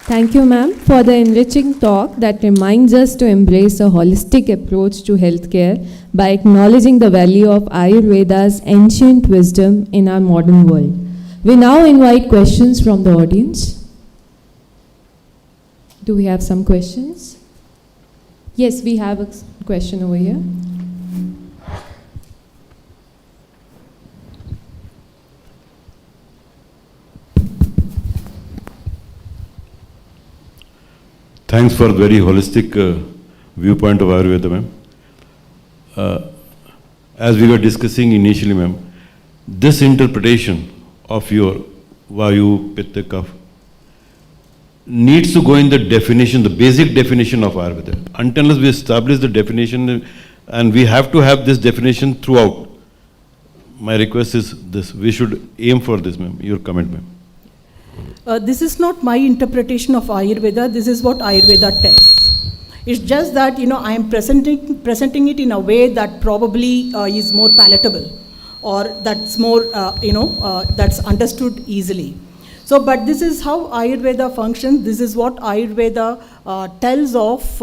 Thank you, ma'am, for the enriching talk that reminds us to embrace a holistic approach to healthcare by acknowledging the value of Ayurveda's ancient wisdom in our modern world. We now invite questions from the audience. Do we have some questions? Yes, we have a question over here. Thanks for the very holistic viewpoint of Ayurveda, ma'am. As we were discussing initially, ma'am, this interpretation of your Vayu, Pitta, Kapha needs to go in the definition, the basic definition of Ayurveda. Until we establish the definition, and we have to have this definition throughout. My request is this: we should aim for this, ma'am. Your comment, ma'am. This is not my interpretation of Ayurveda. This is what Ayurveda tells. It's just that, I am presenting it in a way that probably is more palatable, or that's more, that's understood easily. So, but this is how Ayurveda functions. This is what Ayurveda tells of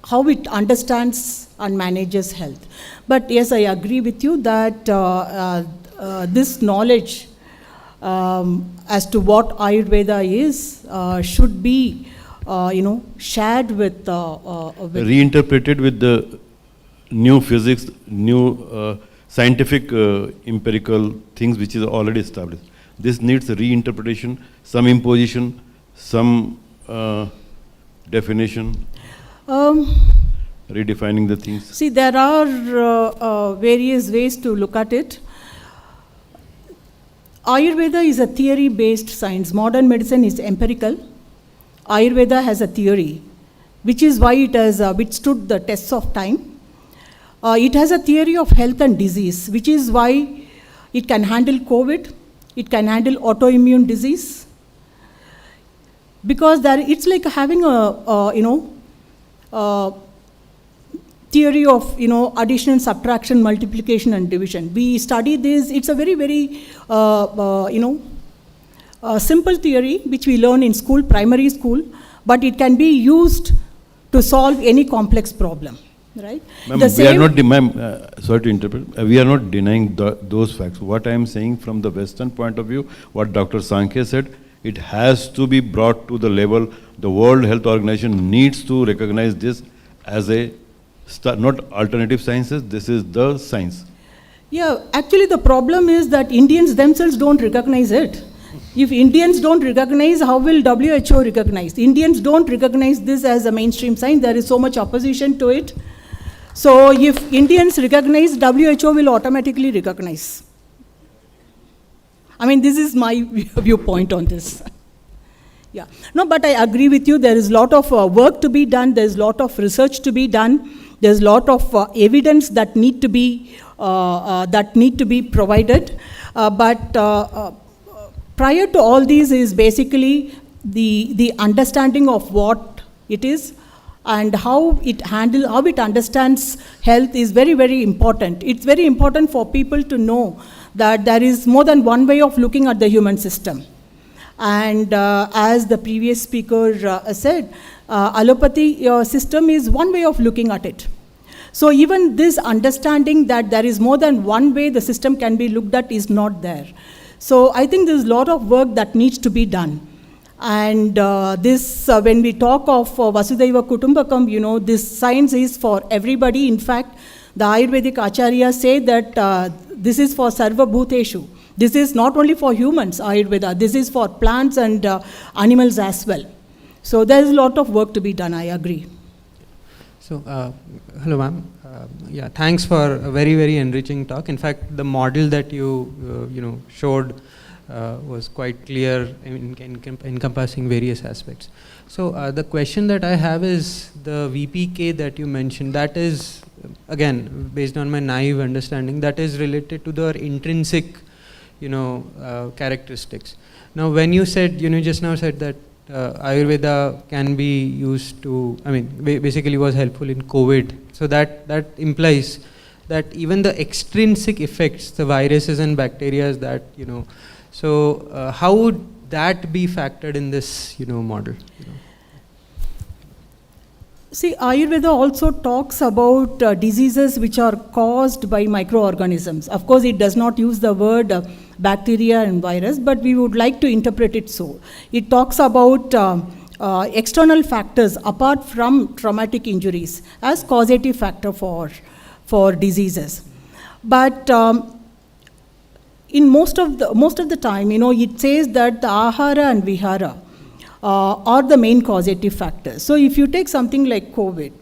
how it understands and manages health. But yes, I agree with you that this knowledge as to what Ayurveda is should be, shared with reinterpreted with the new physics, new scientific empirical things which is already established. This needs a reinterpretation, some imposition, some definition, redefining the things. See, there are various ways to look at it. Ayurveda is a theory-based science. Modern medicine is empirical. Ayurveda has a theory, which is why it has withstood the tests of time. It has a theory of health and disease, which is why it can handle COVID, it can handle autoimmune disease, because it's like having a theory of addition, subtraction, multiplication, and division. We study this. It's a very, very simple theory which we learn in school, primary school, but it can be used to solve any complex problem. Right? Ma'am, we are not, sorry to interpret, we are not denying those facts. What I am saying from the Western point of view, what Dr. Sankhe said, it has to be brought to the level, the World Health Organization needs to recognize this as a, not alternative sciences, this is the science. Yeah, actually the problem is that Indians themselves don't recognize it. If Indians don't recognize, how will WHO recognize? Indians don't recognize this as a mainstream science. There is so much opposition to it. So if Indians recognize, WHO will automatically recognize. I mean, this is my viewpoint on this. Yeah. No, but I agree with you. There is a lot of work to be done. There is a lot of research to be done. There's a lot of evidence that need to be provided. But prior to all these is basically the understanding of what it is and how it understands health is very, very important. It's very important for people to know that there is more than one way of looking at the human system. And as the previous speaker said, allopathy system is one way of looking at it. So even this understanding that there is more than one way the system can be looked at is not there. So I think there's a lot of work that needs to be done. And when we talk of Vasudhaiva Kutumbakam, this science is for everybody. In fact, the Ayurvedic Acharyas say that this is for Sarva Bhuteshu. This is not only for humans, Ayurveda, this is for plants and animals as well. So there is a lot of work to be done, I agree. So, hello ma'am. Thanks for a very, very enriching talk. In fact, the model that you showed was quite clear, encompassing various aspects. So the question that I have is the VPK that you mentioned, that is, again, based on my naive understanding, that is related to the intrinsic, characteristics. Now, when you said, just now said that Ayurveda can be used to, basically was helpful in COVID. So that implies that even the extrinsic effects, the viruses and bacteria that, so how would that be factored in this, model? See, Ayurveda also talks about diseases which are caused by microorganisms. Of course, it does not use the word bacteria and virus, but we would like to interpret it so. It talks about external factors apart from traumatic injuries as causative factor for diseases. But in most of the time, it says that the ahara and vihara are the main causative factors. So if you take something like COVID,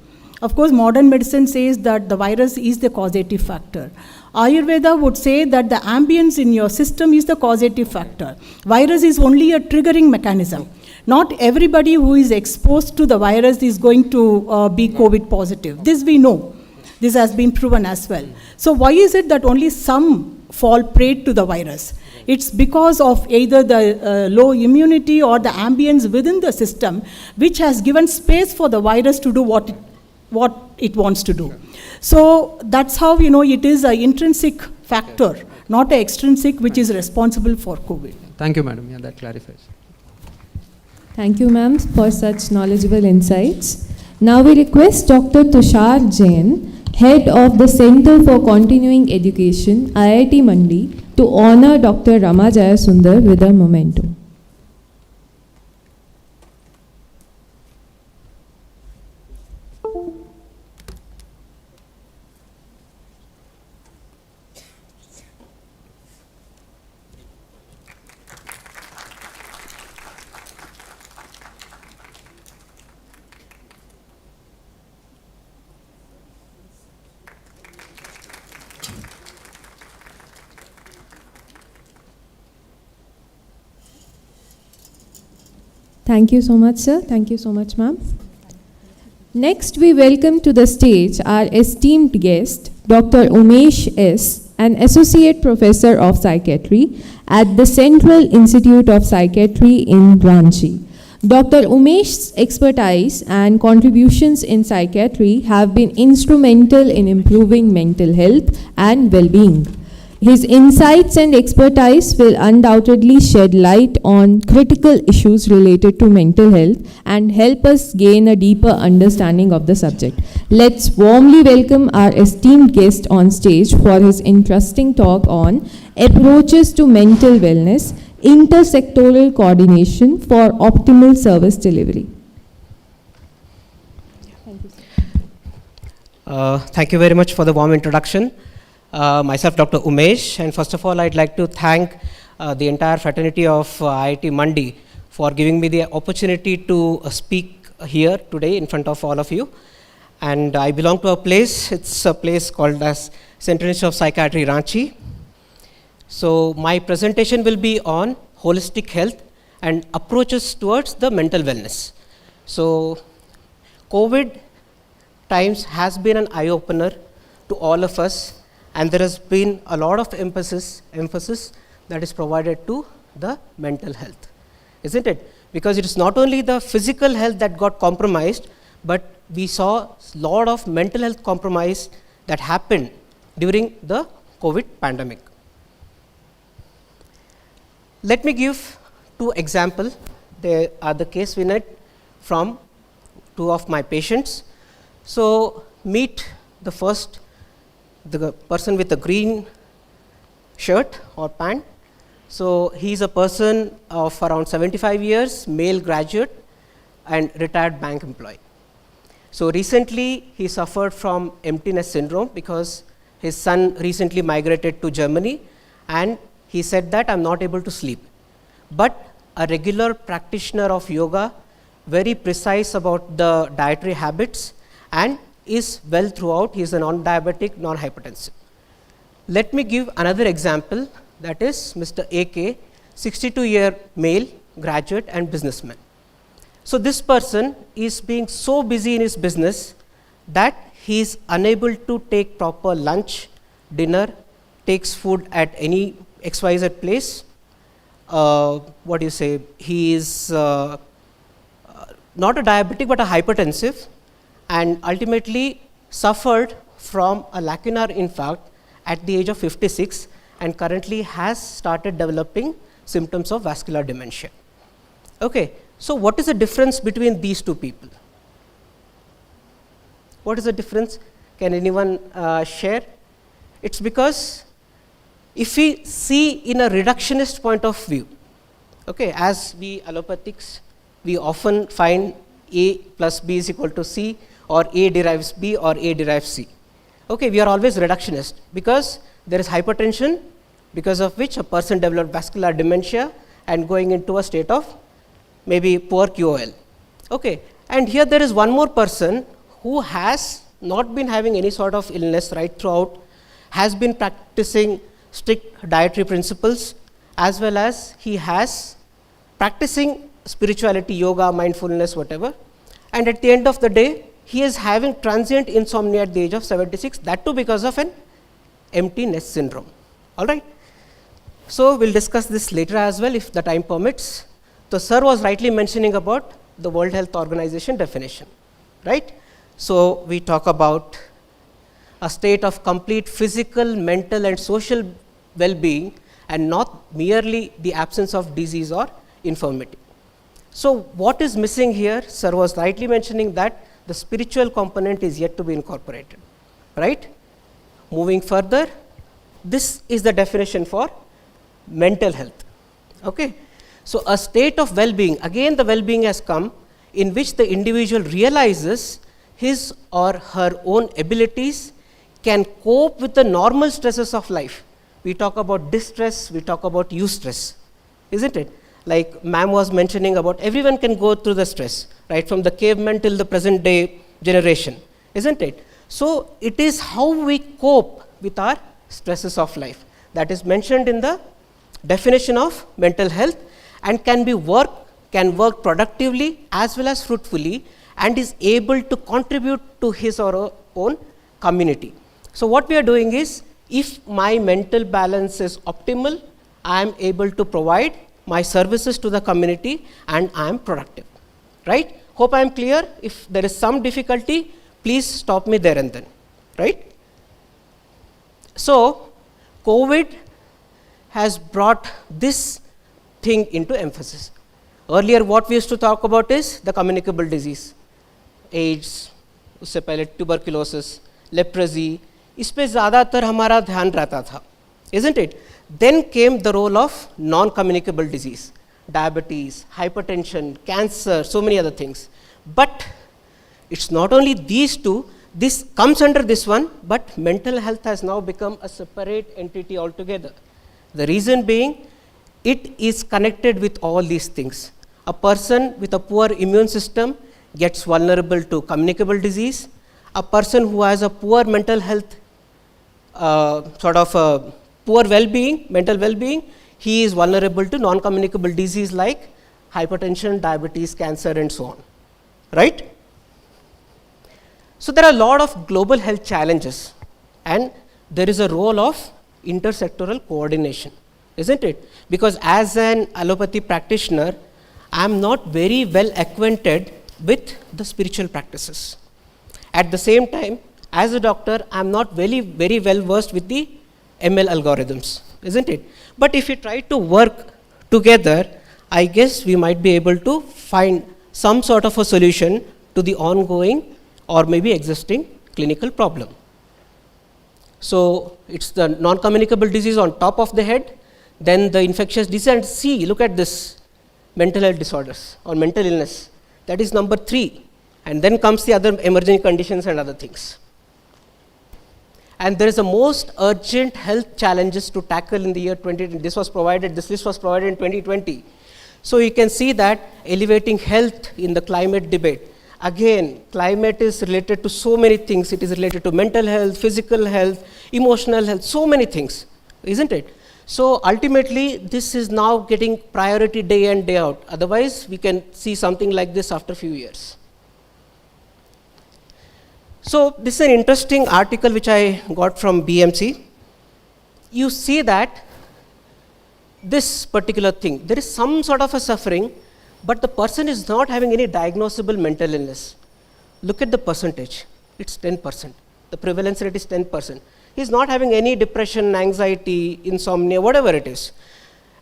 of course modern medicine says that the virus is the causative factor. Ayurveda would say that the ambience in your system is the causative factor. Virus is only a triggering mechanism. Not everybody who is exposed to the virus is going to be COVID positive. This we know. This has been proven as well. So why is it that only some fall prey to the virus? It's because of either the low immunity or the ambience within the system, which has given space for the virus to do what it wants to do. So that's how, it is an intrinsic factor, not an extrinsic, which is responsible for COVID. Thank you, madam. Yeah, that clarifies. Thank you, ma'am, for such knowledgeable insights. Now we request Dr. Tushar Jain, Head of the Center for Continuing Education, IIT Mandi, to honor Dr. Rama Jayasundar with a memento. Thank you so much, sir. Thank you so much, ma'am. Next, we welcome to the stage our esteemed guest, Dr. Umesh S., an Associate Professor of Psychiatry at the Central Institute of Psychiatry in Ranchi. Dr. Umesh's expertise and contributions in psychiatry have been instrumental in improving mental health and well-being. His insights and expertise will undoubtedly shed light on critical issues related to mental health and help us gain a deeper understanding of the subject. Let's warmly welcome our esteemed guest on stage for his interesting talk on approaches to mental wellness, intersectoral coordination for optimal service delivery. Thank you very much for the warm introduction. Myself, Dr. Umesh, and first of all, I'd like to thank the entire fraternity of IIT Mandi for giving me the opportunity to speak here today in front of all of you. And I belong to a place, it's a place called as Central Institute of Psychiatry, Ranchi. So my presentation will be on holistic health and approaches towards the mental wellness. So COVID times has been an eye-opener to all of us, and there has been a lot of emphasis that is provided to the mental health, isn't it? Because it is not only the physical health that got compromised, but we saw a lot of mental health compromise that happened during the COVID pandemic. Let me give 2 examples. They are the case we need from 2 of my patients. So meet the first, the person with the green shirt or pant. So he is a person of around 75 years, male graduate and retired bank employee. So recently he suffered from emptiness syndrome because his son recently migrated to Germany, and he said that I'm not able to sleep. But a regular practitioner of yoga, very precise about the dietary habits, and is well throughout. He is a non-diabetic, non-hypertensive. Let me give another example, that is Mr. AK, 62-year male, graduate and businessman. So this person is being so busy in his business that he is unable to take proper lunch, dinner, takes food at any XYZ place. He is not a diabetic but a hypertensive, and ultimately suffered from a lacunar infarct at the age of 56, and currently has started developing symptoms of vascular dementia. Okay, so what is the difference between these 2 people? What is the difference? Can anyone share? It's because if we see in a reductionist point of view, okay, as we allopathics, we often find A plus B is equal to C, or A derives B, or A derives C. Okay, we are always reductionist because there is hypertension, because of which a person developed vascular dementia and going into a state of maybe poor QOL. Okay, and here there is one more person who has not been having any sort of illness right throughout, has been practicing strict dietary principles, as well as he has practicing spirituality, yoga, mindfulness, whatever, and at the end of the day, he is having transient insomnia at the age of 76, that too because of an empty nest syndrome. All right. So we'll discuss this later as well if the time permits. So sir was rightly mentioning about the World Health Organization definition, right? So we talk about a state of complete physical, mental and social well-being, and not merely the absence of disease or infirmity. So what is missing here? Sir was rightly mentioning that the spiritual component is yet to be incorporated, right? Moving further, this is the definition for mental health. Okay, so a state of well-being, again the well-being has come, in which the individual realizes his or her own abilities, can cope with the normal stresses of life. We talk about distress, we talk about eustress, isn't it? Like ma'am was mentioning about everyone can go through the stress, right, from the caveman till the present day generation, isn't it? So it is how we cope with our stresses of life that is mentioned in the definition of mental health, and can work productively as well as fruitfully, and is able to contribute to his or her own community. So what we are doing is, if my mental balance is optimal, I am able to provide my services to the community and I am productive, right? Hope I am clear. If there is some difficulty, please stop me there and then, right? So COVID has brought this thing into emphasis. Earlier what we used to talk about is the communicable disease, AIDS, उससे पहले tuberculosis, leprosy, इस पे ज़्यादातर हमारा ध्यान रहता था, isn't it? Then came the role of non-communicable disease, diabetes, hypertension, cancer, so many other things. But it's not only these two, this comes under this one, but mental health has now become a separate entity altogether. The reason being, it is connected with all these things. A person with a poor immune system gets vulnerable to communicable disease. A person who has a poor mental health, poor well-being, mental well-being, he is vulnerable to non-communicable disease like hypertension, diabetes, cancer and so on, right? So there are a lot of global health challenges, and there is a role of intersectoral coordination, isn't it? Because as an allopathy practitioner, I am not very well acquainted with the spiritual practices. At the same time, as a doctor, I am not very well versed with the ML algorithms, isn't it? But if we try to work together, I guess we might be able to find some sort of a solution to the ongoing or maybe existing clinical problem. So it's the non-communicable disease on top of the head, then the infectious disease, and see, look at this, mental health disorders or mental illness. That is number 3. And then comes the other emerging conditions and other things. And there is the most urgent health challenges to tackle in the year 2020. This list was provided in 2020. So you can see that elevating health in the climate debate. Again, climate is related to so many things. It is related to mental health, physical health, emotional health, so many things, isn't it? So ultimately, this is now getting priority day in, day out. Otherwise, we can see something like this after a few years. So this is an interesting article which I got from BMC. You see that this particular thing, there is some sort of a suffering, but the person is not having any diagnosable mental illness. Look at the percentage, it's 10%. The prevalence rate is 10%. He's not having any depression, anxiety, insomnia, whatever it is.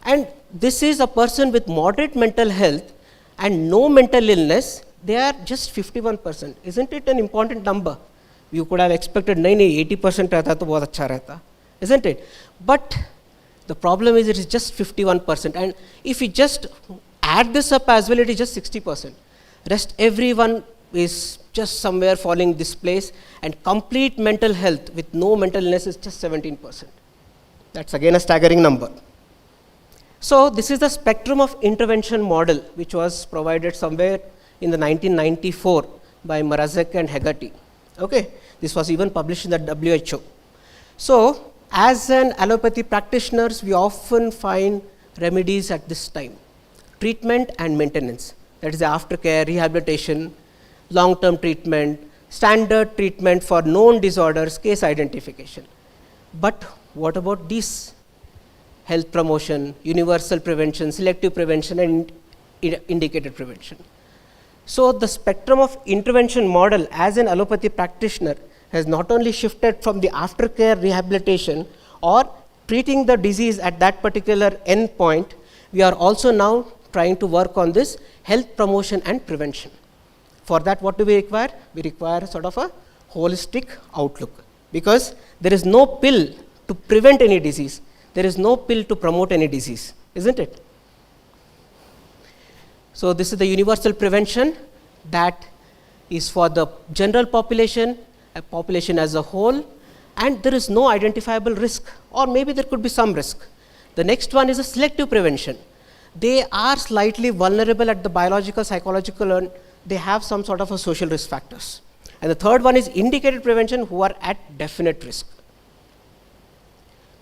And this is a person with moderate mental health and no mental illness. They are just 51%. Isn't it an important number? You could have expected 80% rehta to bahut acha rehta, isn't it? But the problem is it is just 51%. And if we just add this up as well, it is just 60%. Rest everyone is just somewhere falling this place, and complete mental health with no mental illness is just 17%. That's again a staggering number. So this is the spectrum of intervention model which was provided somewhere in the 1994 by Mrazek and Hegarty. Okay, this was even published in the WHO. So as an allopathy practitioners, we often find remedies at this time. Treatment and maintenance, that is aftercare, rehabilitation, long-term treatment, standard treatment for known disorders, case identification. But what about these? Health promotion, universal prevention, selective prevention, and indicated prevention. So the spectrum of intervention model as an allopathy practitioner has not only shifted from the aftercare rehabilitation or treating the disease at that particular end point, we are also now trying to work on this health promotion and prevention. For that, what do we require? We require sort of a holistic outlook, because there is no pill to prevent any disease. There is no pill to promote any disease, isn't it? So this is the universal prevention that is for the general population, a population as a whole, and there is no identifiable risk, or maybe there could be some risk. The next one is a selective prevention. They are slightly vulnerable at the biological, psychological, and they have some sort of a social risk factors. And the third one is indicated prevention, who are at definite risk.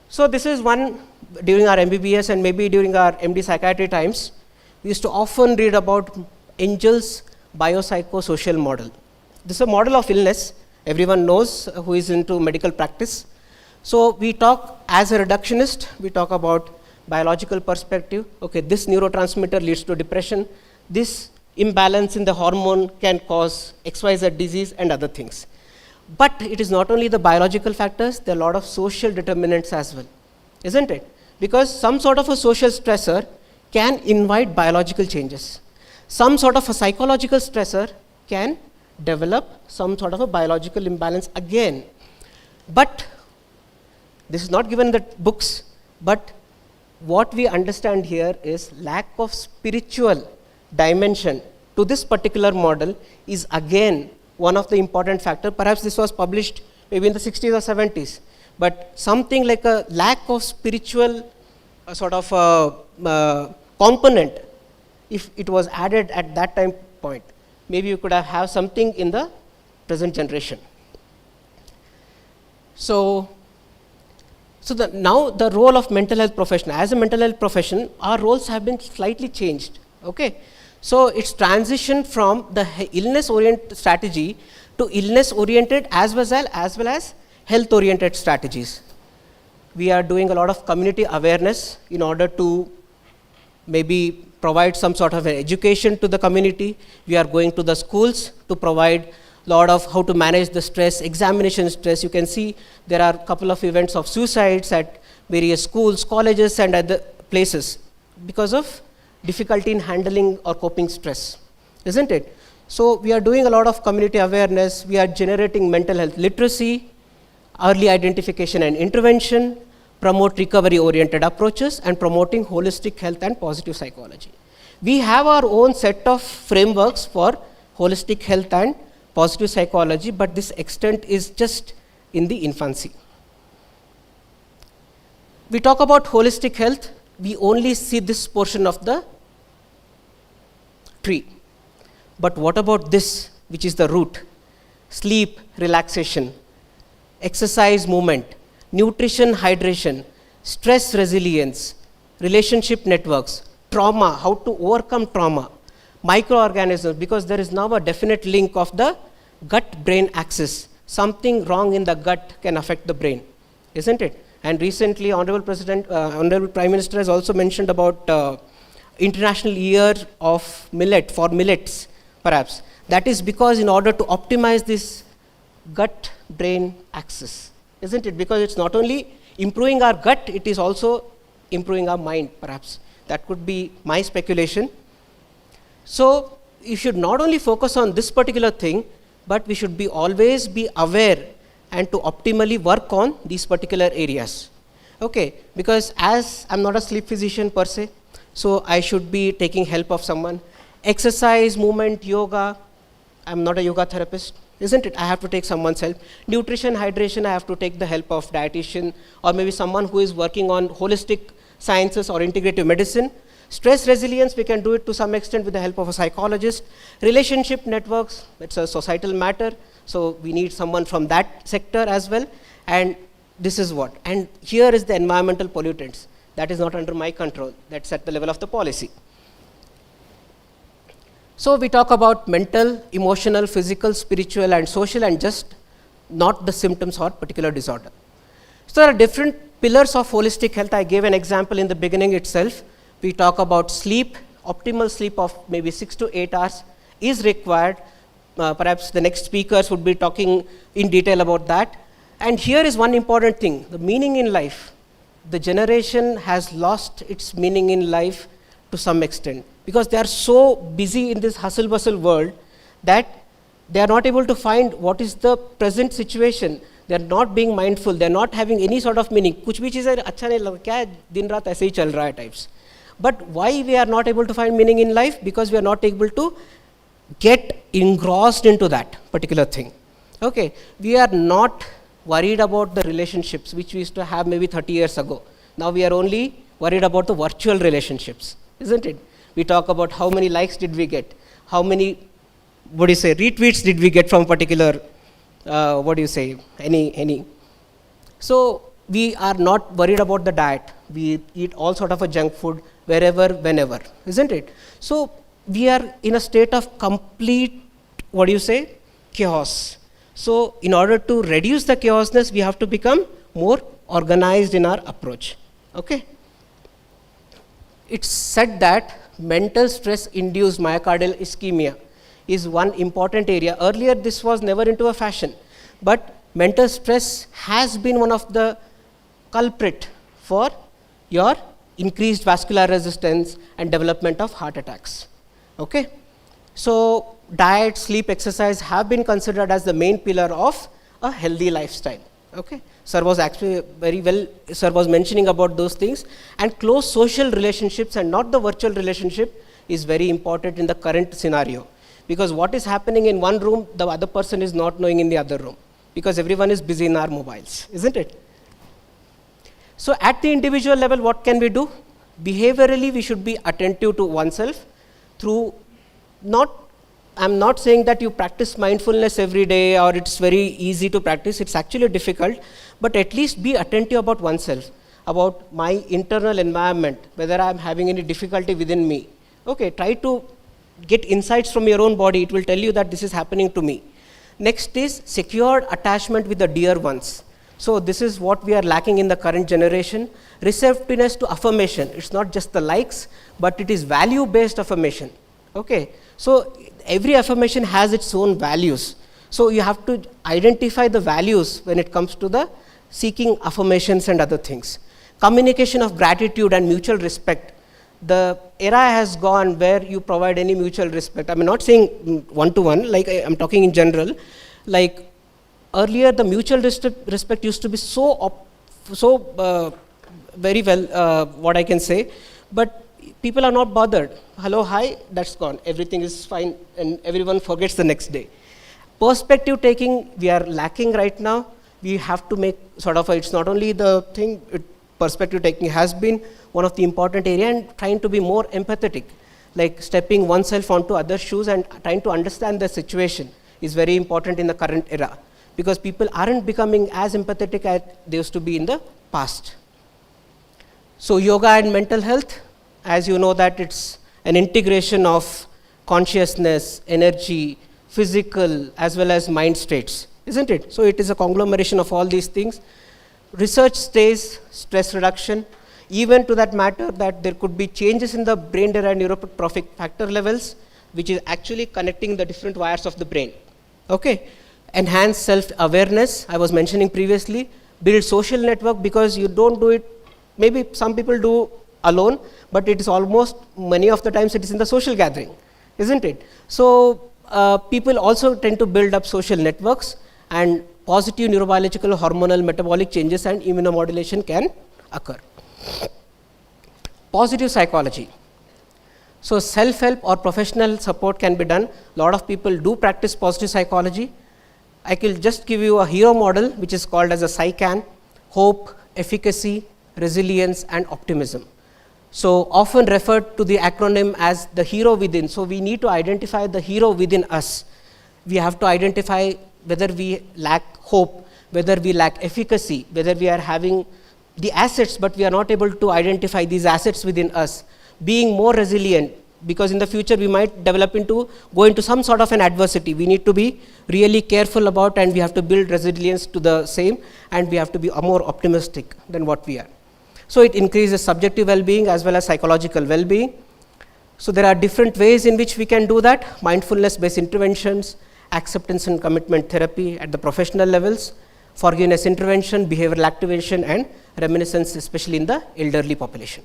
So this is one during our MBBS and maybe during our MD psychiatry times. We used to often read about Angel's biopsychosocial model. This is a model of illness. Everyone knows who is into medical practice. So we talk, as a reductionist, we talk about biological perspective. Okay, this neurotransmitter leads to depression. This imbalance in the hormone can cause XYZ disease and other things. But it is not only the biological factors, there are a lot of social determinants as well, isn't it? Because some sort of a social stressor can invite biological changes. Some sort of a psychological stressor can develop some sort of a biological imbalance again. But this is not given in the books, but what we understand here is lack of spiritual dimension to this particular model is again one of the important factors. Perhaps this was published maybe in the 60s or 70s, but something like a lack of spiritual sort of component, if it was added at that time point, maybe you could have something in the present generation. So now the role of mental health professional. As a mental health profession, our roles have been slightly changed. Okay, so it's transitioned from the illness-oriented strategy to illness-oriented as well as health-oriented strategies. We are doing a lot of community awareness in order to maybe provide some sort of an education to the community. We are going to the schools to provide a lot of how to manage the stress, examination stress. You can see there are a couple of events of suicides at various schools, colleges, and other places because of difficulty in handling or coping stress, isn't it? So we are doing a lot of community awareness. We are generating mental health literacy, early identification and intervention, promote recovery-oriented approaches, and promoting holistic health and positive psychology. We have our own set of frameworks for holistic health and positive psychology, but this extent is just in the infancy. We talk about holistic health, we only see this portion of the tree. But what about this, which is the root? Sleep, relaxation, exercise, movement, nutrition, hydration, stress resilience, relationship networks, trauma, how to overcome trauma, microorganisms, because there is now a definite link of the gut-brain axis. Something wrong in the gut can affect the brain, isn't it? And recently, Honorable Prime Minister has also mentioned about International Year of Millet, for millets, perhaps. That is because in order to optimize this gut-brain axis, isn't it? Because it's not only improving our gut, it is also improving our mind, perhaps. That could be my speculation. So you should not only focus on this particular thing, but we should always be aware and to optimally work on these particular areas. Okay, because as I'm not a sleep physician per se, so I should be taking help of someone. Exercise, movement, yoga, I'm not a yoga therapist, isn't it? I have to take someone's help. Nutrition, hydration, I have to take the help of dietitian or maybe someone who is working on holistic sciences or integrative medicine. Stress resilience, we can do it to some extent with the help of a psychologist. Relationship networks, it's a societal matter, so we need someone from that sector as well. And this is what. And here is the environmental pollutants. That is not under my control. That's at the level of the policy. So we talk about mental, emotional, physical, spiritual, and social, and just not the symptoms or particular disorder. So there are different pillars of holistic health. I gave an example in the beginning itself. We talk about sleep. Optimal sleep of maybe 6 to 8 hours is required. Perhaps the next speakers would be talking in detail about that. And here is one important thing, the meaning in life. The generation has lost its meaning in life to some extent because they are so busy in this hustle-bustle world that they are not able to find what is the present situation. They are not being mindful. They are not having any sort of meaning. कुछ भी चीज़ें अच्छा नहीं लग क्या दिन रात ऐसे ही चल रहा है types. But why we are not able to find meaning in life? Because we are not able to get engrossed into that particular thing. Okay, we are not worried about the relationships which we used to have maybe 30 years ago. Now we are only worried about the virtual relationships, isn't it? We talk about how many likes did we get, how many, retweets did we get from particular, any. So we are not worried about the diet. We eat all sort of a junk food wherever, whenever, isn't it? So we are in a state of complete, chaos. So in order to reduce the chaosness, we have to become more organized in our approach, okay? It's said that mental stress-induced myocardial ischemia is one important area. Earlier, this was never into a fashion, but mental stress has been one of the culprit for your increased vascular resistance and development of heart attacks, okay? So diet, sleep, exercise have been considered as the main pillar of a healthy lifestyle, okay? Sir was actually sir was mentioning about those things, and close social relationships and not the virtual relationship is very important in the current scenario, because what is happening in one room, the other person is not knowing in the other room, because everyone is busy in our mobiles, isn't it? So at the individual level, what can we do? Behaviorally, we should be attentive to oneself through I'm not saying that you practice mindfulness every day or it's very easy to practice, it's actually difficult, but at least be attentive about oneself, about my internal environment, whether I'm having any difficulty within me. Okay, try to get insights from your own body, it will tell you that this is happening to me. Next is secured attachment with the dear ones. So this is what we are lacking in the current generation. Receptiveness to affirmation. It's not just the likes, but it is value-based affirmation. Okay. So every affirmation has its own values. So you have to identify the values when it comes to the seeking affirmations and other things. Communication of gratitude and mutual respect. The era has gone where you provide any mutual respect. I'm not saying one-to-one, like I'm talking in general. Like earlier, the mutual respect used to be very well, what I can say, but people are not bothered. Hello, hi, that's gone. Everything is fine, and everyone forgets the next day. Perspective taking, we are lacking right now. We have to make sort of it's not only the thing, perspective taking has been one of the important area, and trying to be more empathetic, like stepping oneself onto other shoes and trying to understand the situation is very important in the current era, because people aren't becoming as empathetic as they used to be in the past. So yoga and mental health, as you know that it's an integration of consciousness, energy, physical as well as mind states, isn't it? So it is a conglomeration of all these things. Research stays stress reduction, even to that matter that there could be changes in the brain-derived neurotrophic factor levels, which is actually connecting the different wires of the brain. Okay. Enhance self-awareness, I was mentioning previously. Build social network, because you don't do it, maybe some people do alone, but it is almost, many of the times it is in the social gathering, isn't it? So people also tend to build up social networks, and positive neurobiological, hormonal, metabolic changes and immunomodulation can occur. Positive psychology. So self-help or professional support can be done. A lot of people do practice positive psychology. I will just give you a hero model, which is called as a PsyCan: hope, efficacy, resilience and optimism. So often referred to the acronym as the hero within. So we need to identify the hero within us. We have to identify whether we lack hope, whether we lack efficacy, whether we are having the assets but we are not able to identify these assets within us. Being more resilient, because in the future we might go into some sort of an adversity. We need to be really careful about, and we have to build resilience to the same, and we have to be more optimistic than what we are. So it increases subjective well-being as well as psychological well-being. So there are different ways in which we can do that: mindfulness-based interventions, acceptance and commitment therapy at the professional levels, forgiveness intervention, behavioral activation and reminiscence, especially in the elderly population.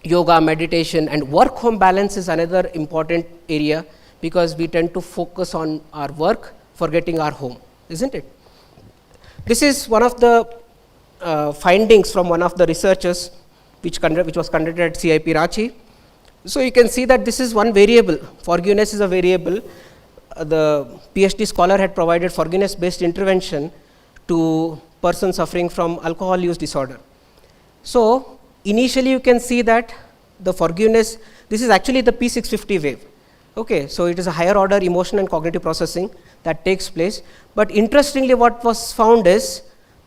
Yoga, meditation and work-home balance is another important area, because we tend to focus on our work, forgetting our home, isn't it? This is one of the findings from one of the researchers which was conducted at CIP Ranchi. So you can see that this is one variable. Forgiveness is a variable. The PhD scholar had provided forgiveness-based intervention to persons suffering from alcohol use disorder. So initially you can see that the forgiveness, this is actually the P650 wave. Okay, so it is a higher order emotion and cognitive processing that takes place. But interestingly, what was found is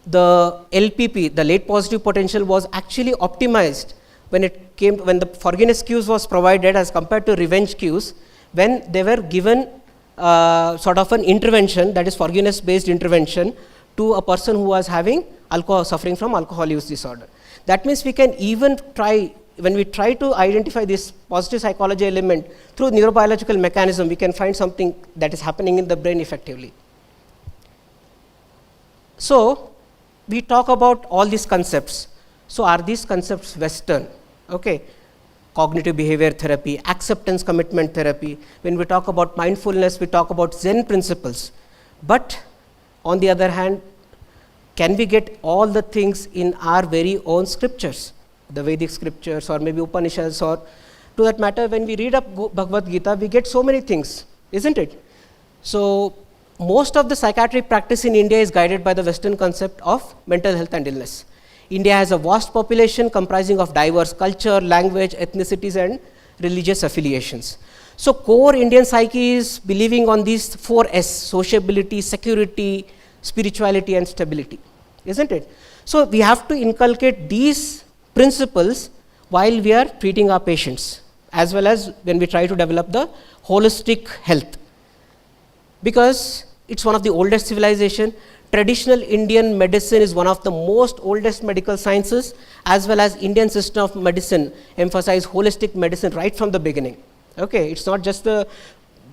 the LPP, the late positive potential, was actually optimized when the forgiveness cues was provided as compared to revenge cues, when they were given sort of an intervention, that is forgiveness-based intervention, to a person who was suffering from alcohol use disorder. That means we can even try, when we try to identify this positive psychology element through neurobiological mechanism, we can find something that is happening in the brain effectively. So we talk about all these concepts. So are these concepts Western? Okay. Cognitive behavior therapy, acceptance commitment therapy. When we talk about mindfulness, we talk about Zen principles. But on the other hand, can we get all the things in our very own scriptures, the Vedic scriptures or maybe Upanishads, or to that matter, when we read up Bhagavad Gita, we get so many things, isn't it? So most of the psychiatric practice in India is guided by the Western concept of mental health and illness. India has a vast population comprising of diverse culture, language, ethnicities and religious affiliations. So core Indian psyche is believing on these 4 S: sociability, security, spirituality and stability, isn't it? So we have to inculcate these principles while we are treating our patients, as well as when we try to develop the holistic health. because it's one of the oldest civilization. Traditional Indian medicine is one of the most oldest medical sciences, as well as Indian system of medicine emphasize holistic medicine right from the beginning. Okay, it's not just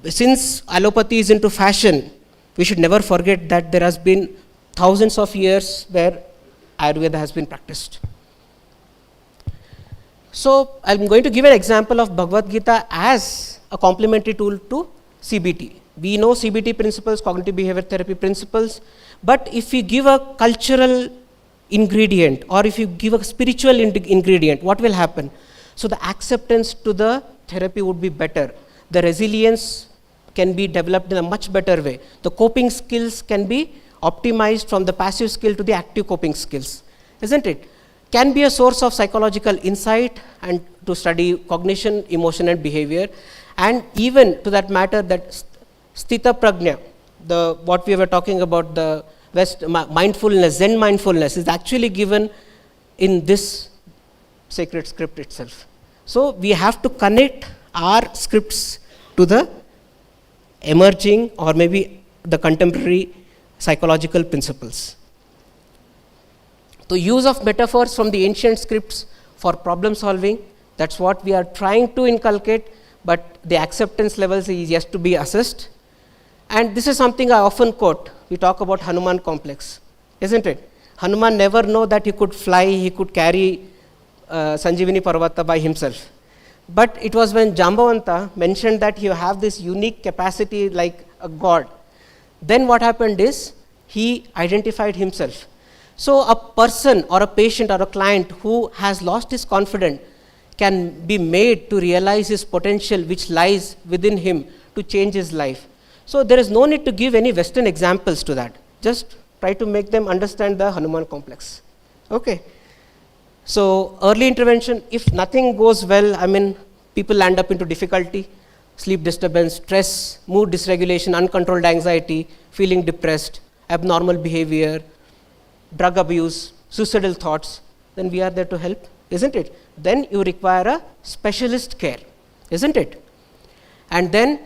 since allopathy is into fashion, we should never forget that there has been thousands of years where Ayurveda has been practiced. So I'm going to give an example of Bhagavad Gita as a complementary tool to CBT. We know CBT principles, cognitive behavior therapy principles, but if you give a cultural ingredient or if you give a spiritual ingredient, what will happen? So the acceptance to the therapy would be better. The resilience can be developed in a much better way. The coping skills can be optimized from the passive skill to the active coping skills, isn't it? Can be a source of psychological insight and to study cognition, emotion and behavior, and even to that matter that Sthita Prajna, what we were talking about, the mindfulness, Zen mindfulness is actually given in this sacred script itself. So we have to connect our scripts to the emerging or maybe the contemporary psychological principles. The use of metaphors from the ancient scripts for problem solving, that's what we are trying to inculcate, but the acceptance levels is yet to be assessed. And this is something I often quote. We talk about Hanuman complex, isn't it? Hanuman never know that he could fly, he could carry Sanjeevani Parvata by himself. But it was when Jambavanta mentioned that you have this unique capacity like a god. Then what happened is, he identified himself. So a person or a patient or a client who has lost his confidence can be made to realize his potential which lies within him to change his life. So there is no need to give any Western examples to that. Just try to make them understand the Hanuman complex. Okay. So early intervention, if nothing goes well, I mean, people land up into difficulty, sleep disturbance, stress, mood dysregulation, uncontrolled anxiety, feeling depressed, abnormal behavior, drug abuse, suicidal thoughts, then we are there to help, isn't it? Then you require a specialist care, isn't it? And then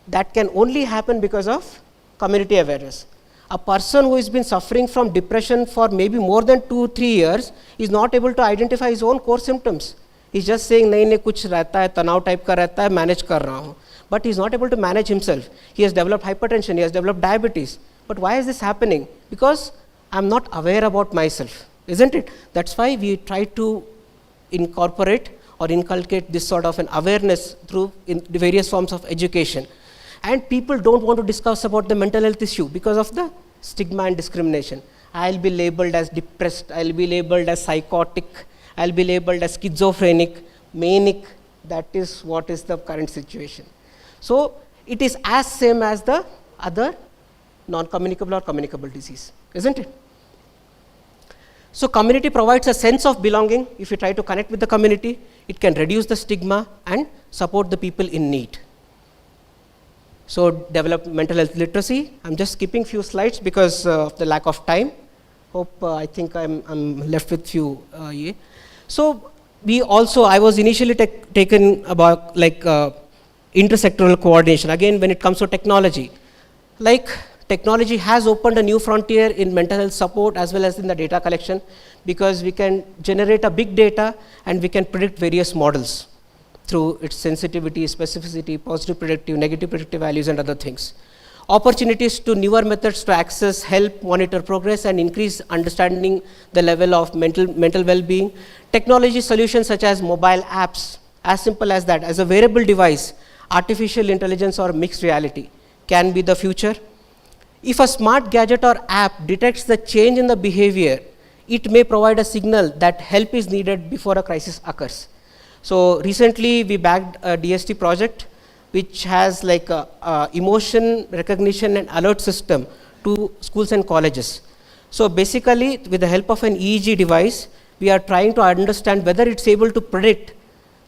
that can only happen because of community awareness. A person who has been suffering from depression for maybe more than 2-3 years is not able to identify his own core symptoms. He's just saying, nahi, kuch rehta hai, tanav type ka rehta hai, manage kar raha hu. But he's not able to manage himself. He has developed hypertension, he has developed diabetes. But why is this happening? Because I'm not aware about myself, isn't it? That's why we try to incorporate or inculcate this sort of an awareness through in the various forms of education. And people don't want to discuss about the mental health issue because of the stigma and discrimination. I'll be labeled as depressed, I'll be labeled as psychotic, I'll be labeled as schizophrenic, manic. That is what is the current situation. So it is as same as the other non-communicable or communicable disease, isn't it? So community provides a sense of belonging. If you try to connect with the community, it can reduce the stigma and support the people in need. So develop mental health literacy. I'm just skipping few slides because of the lack of time. Hope I think I'm left with few. So we also, I was initially taken about like intersectoral coordination. Again, when it comes to technology, like technology has opened a new frontier in mental health support as well as in the data collection, because we can generate a big data and we can predict various models through its sensitivity, specificity, positive predictive, negative predictive values and other things. Opportunities to newer methods to access, help, monitor progress and increase understanding the level of mental well-being. Technology solutions such as mobile apps, as simple as that, as a wearable device, artificial intelligence or mixed reality can be the future. If a smart gadget or app detects the change in the behavior, it may provide a signal that help is needed before a crisis occurs. So recently we backed a DST project which has like a emotion recognition and alert system to schools and colleges. So basically with the help of an EEG device, we are trying to understand whether it's able to predict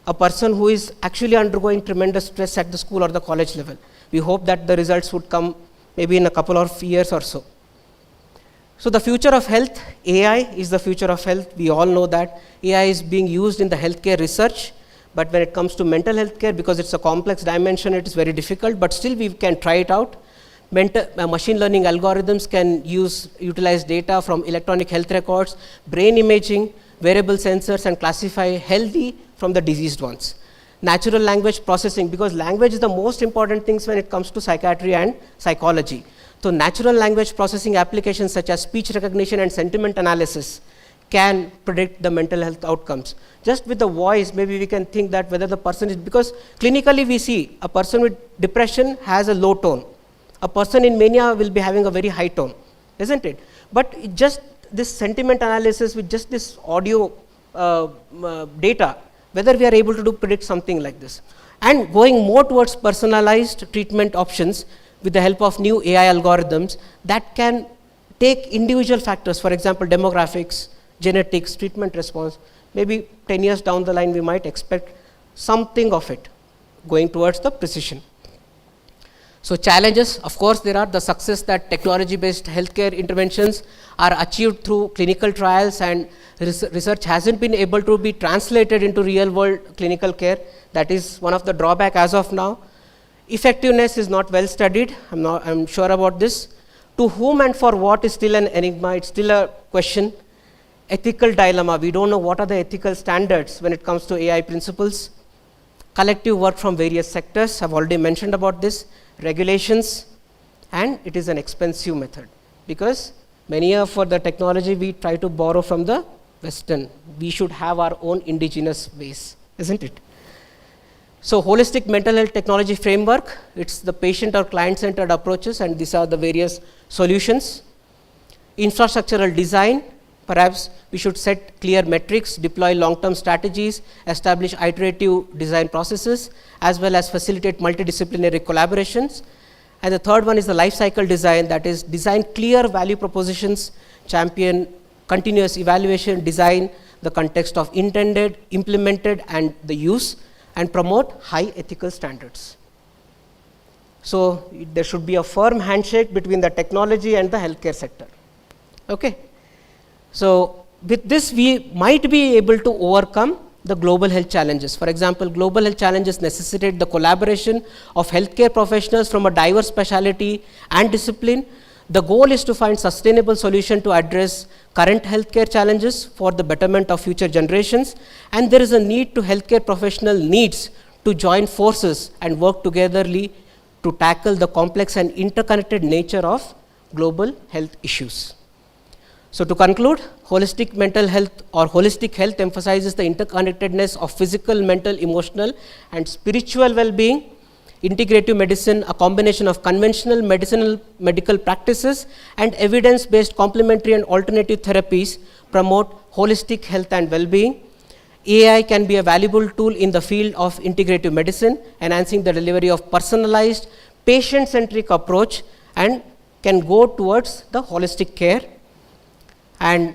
a person who is actually undergoing tremendous stress at the school or the college level. We hope that the results would come maybe in a couple of years or so. So the future of health, AI is the future of health. We all know that AI is being used in the healthcare research, but when it comes to mental health care, because it's a complex dimension, it is very difficult, but still we can try it out. machine learning algorithms can utilize data from electronic health records, brain imaging, wearable sensors, and classify healthy from the diseased ones. Natural language processing, because language is the most important things when it comes to psychiatry and psychology. So natural language processing applications such as speech recognition and sentiment analysis can predict the mental health outcomes. Just with the voice, maybe we can think that whether the person is, because clinically we see a person with depression has a low tone. A person in mania will be having a very high tone, isn't it? But just this sentiment analysis with just this audio data, whether we are able to predict something like this. And going more towards personalized treatment options with the help of new AI algorithms that can take individual factors, for example, demographics, genetics, treatment response. Maybe 10 years down the line, we might expect something of it going towards the precision. So challenges, of course, there are the success that technology-based healthcare interventions are achieved through clinical trials, and research hasn't been able to be translated into real-world clinical care. That is one of the drawbacks as of now. Effectiveness is not well studied. I'm sure about this. To whom and for what is still an enigma. It's still a question. Ethical dilemma. We don't know what are the ethical standards when it comes to AI principles. Collective work from various sectors. I've already mentioned about this. Regulations, and it is an expensive method, because many of the technology we try to borrow from the Western. We should have our own indigenous ways, isn't it? So holistic mental health technology framework, it's the patient or client-centered approaches, and these are the various solutions. Infrastructural design, perhaps we should set clear metrics, deploy long-term strategies, establish iterative design processes, as well as facilitate multidisciplinary collaborations. And the third one is the life cycle design, that is design clear value propositions, champion continuous evaluation, design the context of intended, implemented, and the use, and promote high ethical standards. So there should be a firm handshake between the technology and the healthcare sector. Okay. So with this, we might be able to overcome the global health challenges. For example, global health challenges necessitate the collaboration of healthcare professionals from a diverse specialty and discipline. The goal is to find sustainable solution to address current healthcare challenges for the betterment of future generations. And there is a need to healthcare professional needs to join forces and work togetherly to tackle the complex and interconnected nature of global health issues. So to conclude, holistic mental health or holistic health emphasizes the interconnectedness of physical, mental, emotional, and spiritual well-being. Integrative medicine, a combination of conventional medical practices and evidence-based complementary and alternative therapies, promote holistic health and well-being. AI can be a valuable tool in the field of integrative medicine, enhancing the delivery of personalized, patient-centric approach, and can go towards the holistic care. And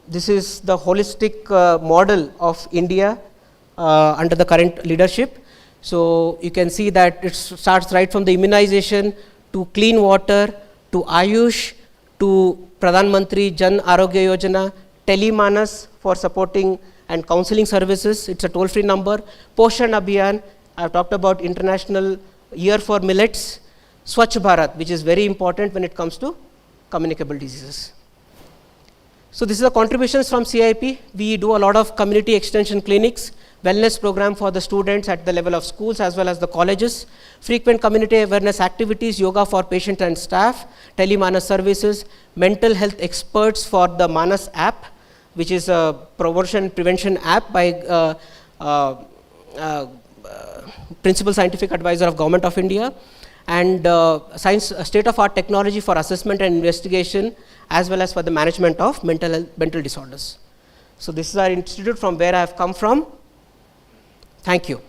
this is the holistic model of India under the current leadership. So you can see that it starts right from the immunization to clean water to Ayush to Pradhan Mantri Jan Arogya Yojana, Telemanas for supporting and counseling services. It's a toll-free number. Poshan Abhiyan, I've talked about International Year for Millets. Swachh Bharat, which is very important when it comes to communicable diseases. So this is the contributions from CIP. We do a lot of community extension clinics, wellness program for the students at the level of schools as well as the colleges, frequent community awareness activities, yoga for patient and staff, telemanas services, mental health experts for the Manas app, which is a prevention app by Principal Scientific Advisor of Government of India, and state-of-art technology for assessment and investigation, as well as for the management of mental disorders. So this is our institute from where I have come from. Thank you.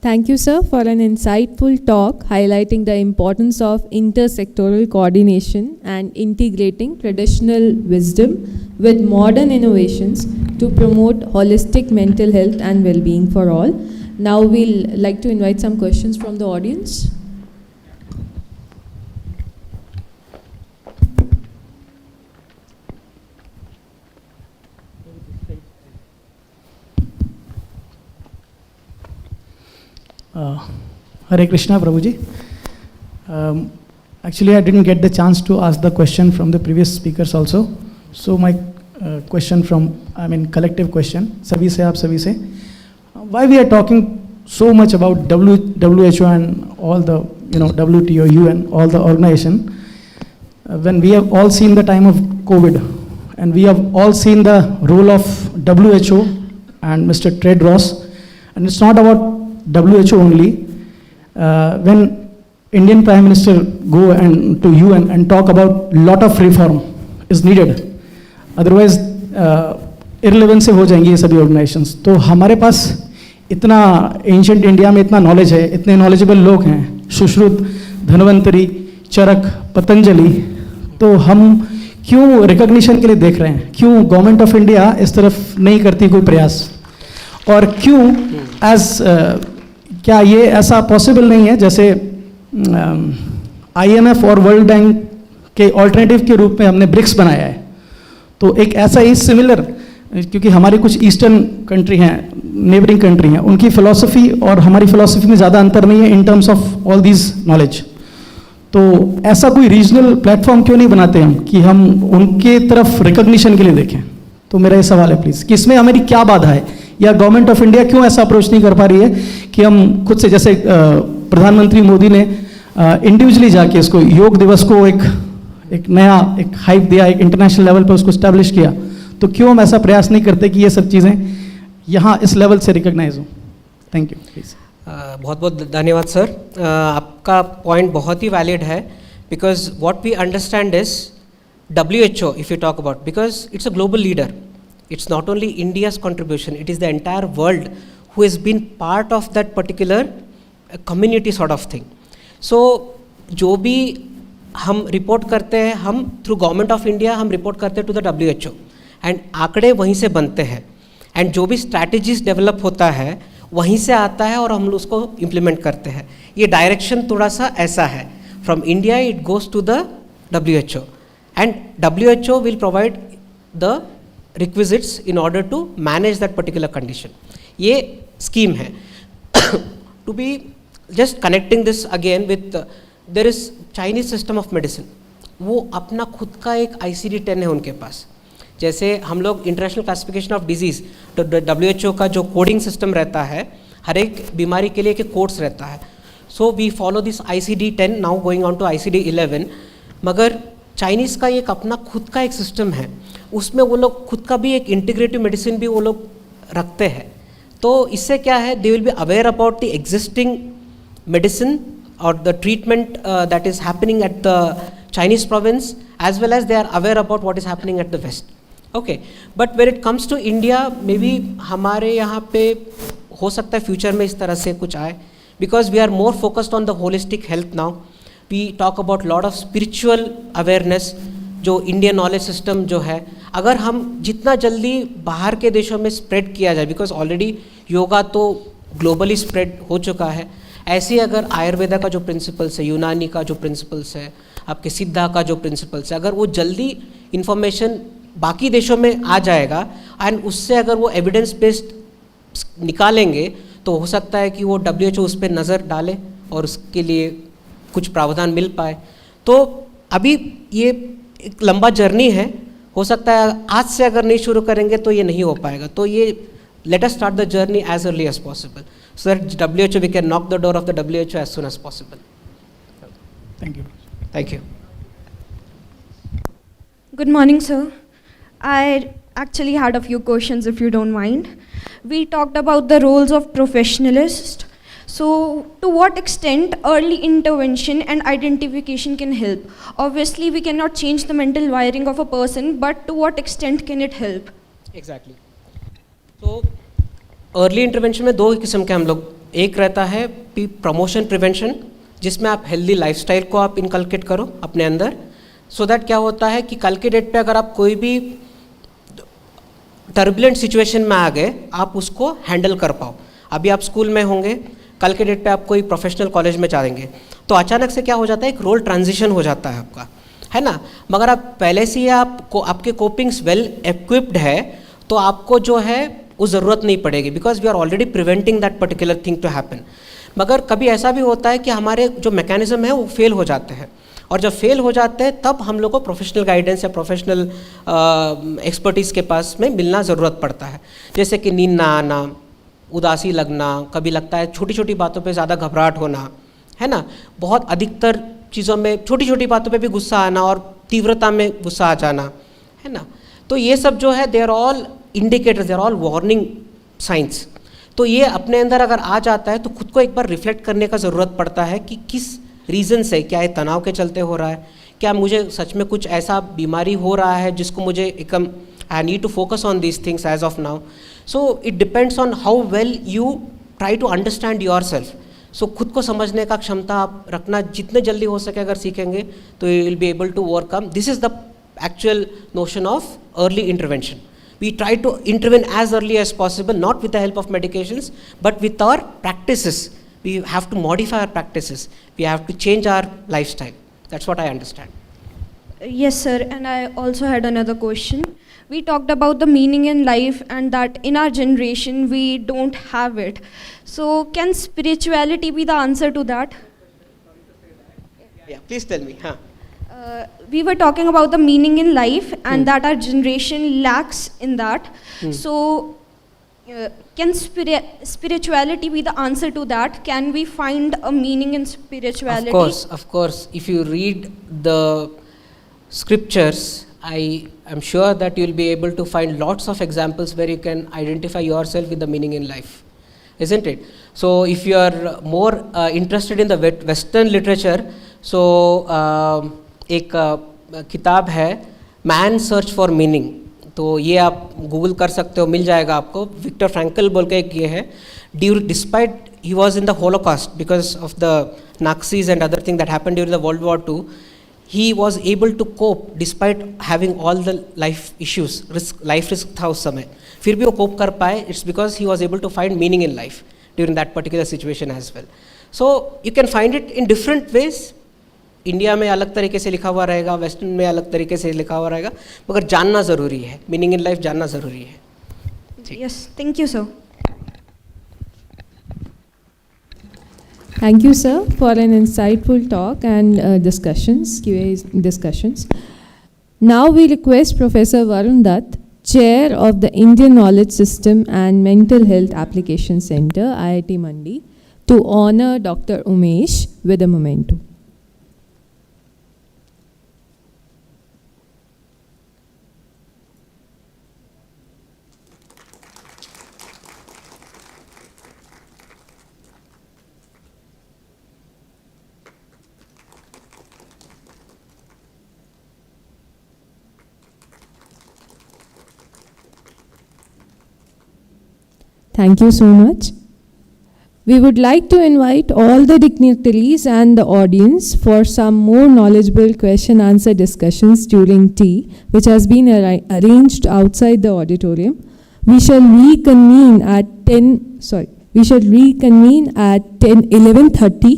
Thank you, sir, for an insightful talk highlighting the importance of intersectoral coordination and integrating traditional wisdom with modern innovations to promote holistic mental health and well-being for all. Now we'll like to invite some questions from the audience. Hare Krishna, Prabhuji. Actually, I didn't get the chance to ask the question from the previous speakers also. So my question collective question, sabhi se, aap sabhi se. Why we are talking so much about WHO and all the, WTO, UN, all the organization, when we have all seen the time of COVID, and we have all seen the role of WHO and Mr. Tedros, and it's not about WHO only. When Indian Prime Minister go and to UN and talk about lot of reform is needed, otherwise irrelevant से हो जाएंगी ये सभी organizations. तो हमारे पास इतना ancient India में इतना नॉलेज है, इतने नॉलेजेबल लोग हैं, सुश्रुत, धन्वंतरी, चरक, पतंजलि, तो हम क्यों रिकॉग्निशन के लिए देख रहे हैं? क्यों गवर्नमेंट ऑफ इंडिया इस तरफ नहीं करती कोई प्रयास? और क्यों क्या ये ऐसा पॉसिबल नहीं है जैसे IMF और वर्ल्ड बैंक के ऑल्टरनेटिव के रूप में हमने ब्रिक्स बनाया है, तो एक ऐसा ही सिमिलर, क्योंकि हमारी कुछ ईस्टर्न कंट्री हैं, नेबरिंग कंट्री हैं, उनकी फिलॉसफी और हमारी फिलॉसफी में ज़्यादा अंतर नहीं है in terms of all these knowledge. तो ऐसा कोई रीजनल प्लेटफॉर्म क्यों नहीं बनाते हम कि हम उनके तरफ रिकॉग्निशन के लिए देखें? तो मेरा ये सवाल है प्लीज़ कि इसमें हमारी क्या बाधा है, या गवर्नमेंट ऑफ इंडिया क्यों ऐसा अप्रोच नहीं कर पा रही है कि हम खुद से, जैसे प्रधानमंत्री मोदी ने इंडिविजुअली जाके इसको योग दिवस को एक नया एक हाइप दिया, एक इंटरनेशनल लेवल पर उसको स्टैब्लिश किया, तो क्यों हम ऐसा प्रयास नहीं करते कि ये सब चीज़ें यहाँ इस लेवल से रिकॉग्नाइज हो? Thank you please. बहुत बहुत धन्यवाद सर. आपका पॉइंट बहुत ही वैलिड है, because what we understand is WHO, if you talk about, because it's a global leader, it's not only India's contribution, it is the entire world who has been part of that particular community sort of thing. So जो भी हम report करते हैं, हम through government of India हम report करते हैं to the WHO, and आंकड़े वहीं से बनते हैं, एंड जो भी स्ट्रैटेजीज डेवलप होता है वहीं से आता है और हम उसको इम्प्लीमेंट करते हैं. ये डायरेक्शन थोड़ा सा ऐसा है, from India it goes to the WHO, and WHO will provide the requisites in order to manage that particular condition. ये स्कीम है. To be just connecting this again with, there is Chinese system of medicine, वो अपना खुद का एक ICD-10 है उनके पास. जैसे हम लोग इंटरनेशनल क्लासिफिकेशन ऑफ डिजीज़, तो WHO का जो कोडिंग सिस्टम रहता है, हर एक बीमारी के लिए एक कोड्स रहता है. So we follow this ICD-10, now going on to ICD-11. मगर चाइनीज़ का एक अपना खुद का एक सिस्टम है, उसमें वो लोग खुद का भी एक इंटीग्रेटिव मेडिसिन भी वो लोग रखते हैं. तो इससे क्या है, they will be aware about the existing medicine और the treatment that is happening at the Chinese province, as well as they are aware about what is happening at the west. Okay, but when it comes to India, maybe हमारे यहाँ पे हो सकता है future में इस तरह से कुछ आए, because we are more focused on the holistic health now. We talk about lot of spiritual awareness, जो इंडियन नॉलेज सिस्टम जो है, अगर हम जितना जल्दी बाहर के देशों में स्प्रेड किया जाए, बिकॉज ऑलरेडी योगा तो ग्लोबली स्प्रेड हो चुका है, ऐसे ही अगर आयुर्वेदा का जो प्रिंसिपल्स है, यूनानी का जो प्रिंसिपल्स है, आपके सिद्धा का जो प्रिंसिपल्स है, अगर वो जल्दी इन्फॉर्मेशन बाकी देशों में आ जाएगा एंड उससे अगर वो एविडेंस बेस्ड निकालेंगे, तो हो सकता है कि वो WHO उस पर नज़र डाले और उसके लिए कुछ प्रावधान मिल पाए. तो अभी ये एक लंबा जर्नी है, हो सकता है आज से अगर नहीं शुरू करेंगे तो ये नहीं हो पाएगा. तो ये let us start the journey as early as possible, so that WHO, we can knock the door of the WHO as soon as possible. Thank you. Thank you. Good morning, sir. I actually had a few questions, if you don't mind. We talked about the roles of professionalists. So, to what extent early intervention and identification can help? Obviously, we cannot change the mental wiring of a person, but to what extent can it help? Exactly. तो early intervention में दो किस्म के हम लोग, एक रहता है प्रमोशन प्रिवेंशन, जिसमें आप हेल्दी लाइफस्टाइल को आप इनकलकेट करो अपने अंदर, सो दैट क्या होता है कि कल के डेट पे अगर आप कोई भी टर्बुलेंट सिचुएशन में आ गए, आप उसको हैंडल कर पाओ. अभी आप स्कूल में होंगे, कल के डेट पे आप कोई प्रोफेशनल कॉलेज में जाएंगे, तो अचानक से क्या हो जाता है, एक रोल ट्रांजिशन हो जाता है आपका, है ना. मगर आप पहले से ही आपके कोपिंग्स वेल इक्विप्ड है, तो आपको जो है वो ज़रूरत नहीं पड़ेगी, because we are already preventing that particular thing to happen. मगर कभी ऐसा भी होता है कि हमारे जो मैकेनिज्म है वो फेल हो जाते हैं, और जब फेल हो जाते हैं तब हम लोग को प्रोफेशनल गाइडेंस या प्रोफेशनल एक्सपर्टीज़ के पास में मिलना ज़रूरत पड़ता है। जैसे कि नींद ना आना, उदासी लगना, कभी लगता है छोटी छोटी बातों पे ज़्यादा घबराहट होना, है ना, बहुत अधिकतर चीज़ों में छोटी छोटी बातों पे भी गुस्सा आना और तीव्रता में गुस्सा आ जाना, है ना। तो ये सब जो है they are all indicators, they are all warning signs. तो ये अपने अंदर अगर आ जाता है तो खुद को एक बार रिफ्लेक्ट करने का ज़रूरत पड़ता है कि किस रीज़न से, क्या ये तनाव के चलते हो रहा है, क्या मुझे सच में कुछ ऐसा बीमारी हो रहा है जिसको मुझे एकदम I need to focus on these things as of now. So it depends on how well you try to understand yourself. So खुद को समझने का क्षमता आप रखना जितने जल्दी हो सके अगर सीखेंगे तो you will be able to overcome. This is the actual notion of early intervention. We try to intervene as early as possible, not with the help of medications, but with our practices. We have to modify our practices. We have to change our lifestyle. That's what I understand. Yes, sir. And I also had another question. We talked about the meaning in life and that in our generation we don't have it. So can spirituality be the answer to that? Yeah, please tell me. We were talking about the meaning in life and that our generation lacks in that. So can spirituality be the answer to that? Can we find a meaning in spirituality? Of course. If you read the scriptures, I am sure that you will be able to find lots of examples where you can identify yourself with the meaning in life, isn't it? So if you are more interested in the Western literature, so एक किताब है man search for meaning, तो ये आप Google कर सकते हो, मिल जाएगा आपको। विक्टर फ्रैंकल बोल के एक ये है, despite he was in the Holocaust because of the Nazis and other thing that happened during the World War II, he was able to cope despite having all the life issues, life risk था उस समय, फिर भी वो cope कर पाए। It's because he was able to find meaning in life during that particular situation as well. So you can find it in different veg. India में अलग तरीके से लिखा हुआ रहेगा, वेस्टर्न में अलग तरीके से लिखा हुआ रहेगा, मगर जानना ज़रूरी है, मीनिंग इन लाइफ जानना ज़रूरी है। Yes, thank you, sir. Thank you, sir, for an insightful talk and discussions, QA discussions. Now we request Professor Varun Dutt, Chair of the Indian Knowledge System and Mental Health Application Center, IIT Mandi, to honor Dr. Umesh with a memento. Thank you so much. We would like to invite all the dignitaries and the audience for some more knowledgeable question-answer discussions during tea, which has been arranged outside the auditorium. We shall reconvene at 11:30.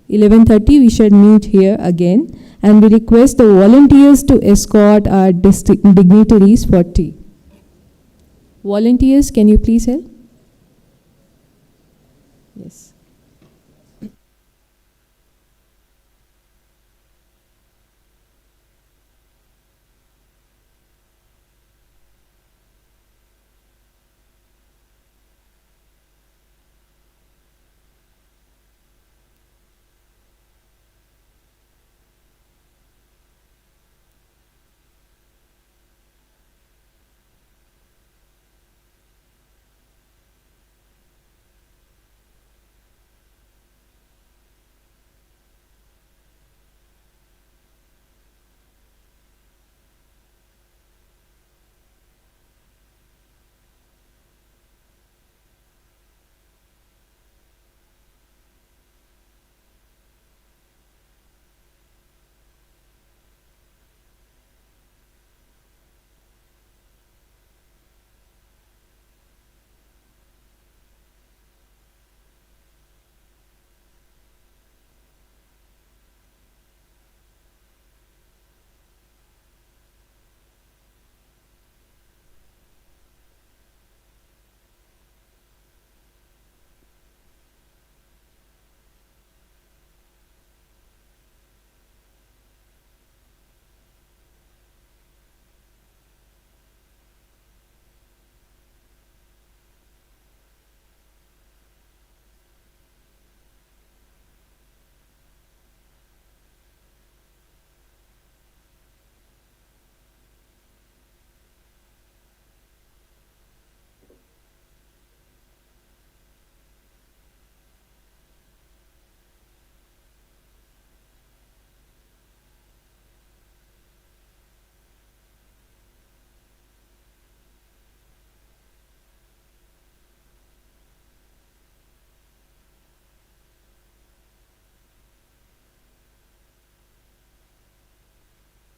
11:30 we shall meet here again, and we request the volunteers to escort our dignitaries for tea. Volunteers, can you please help? Yes.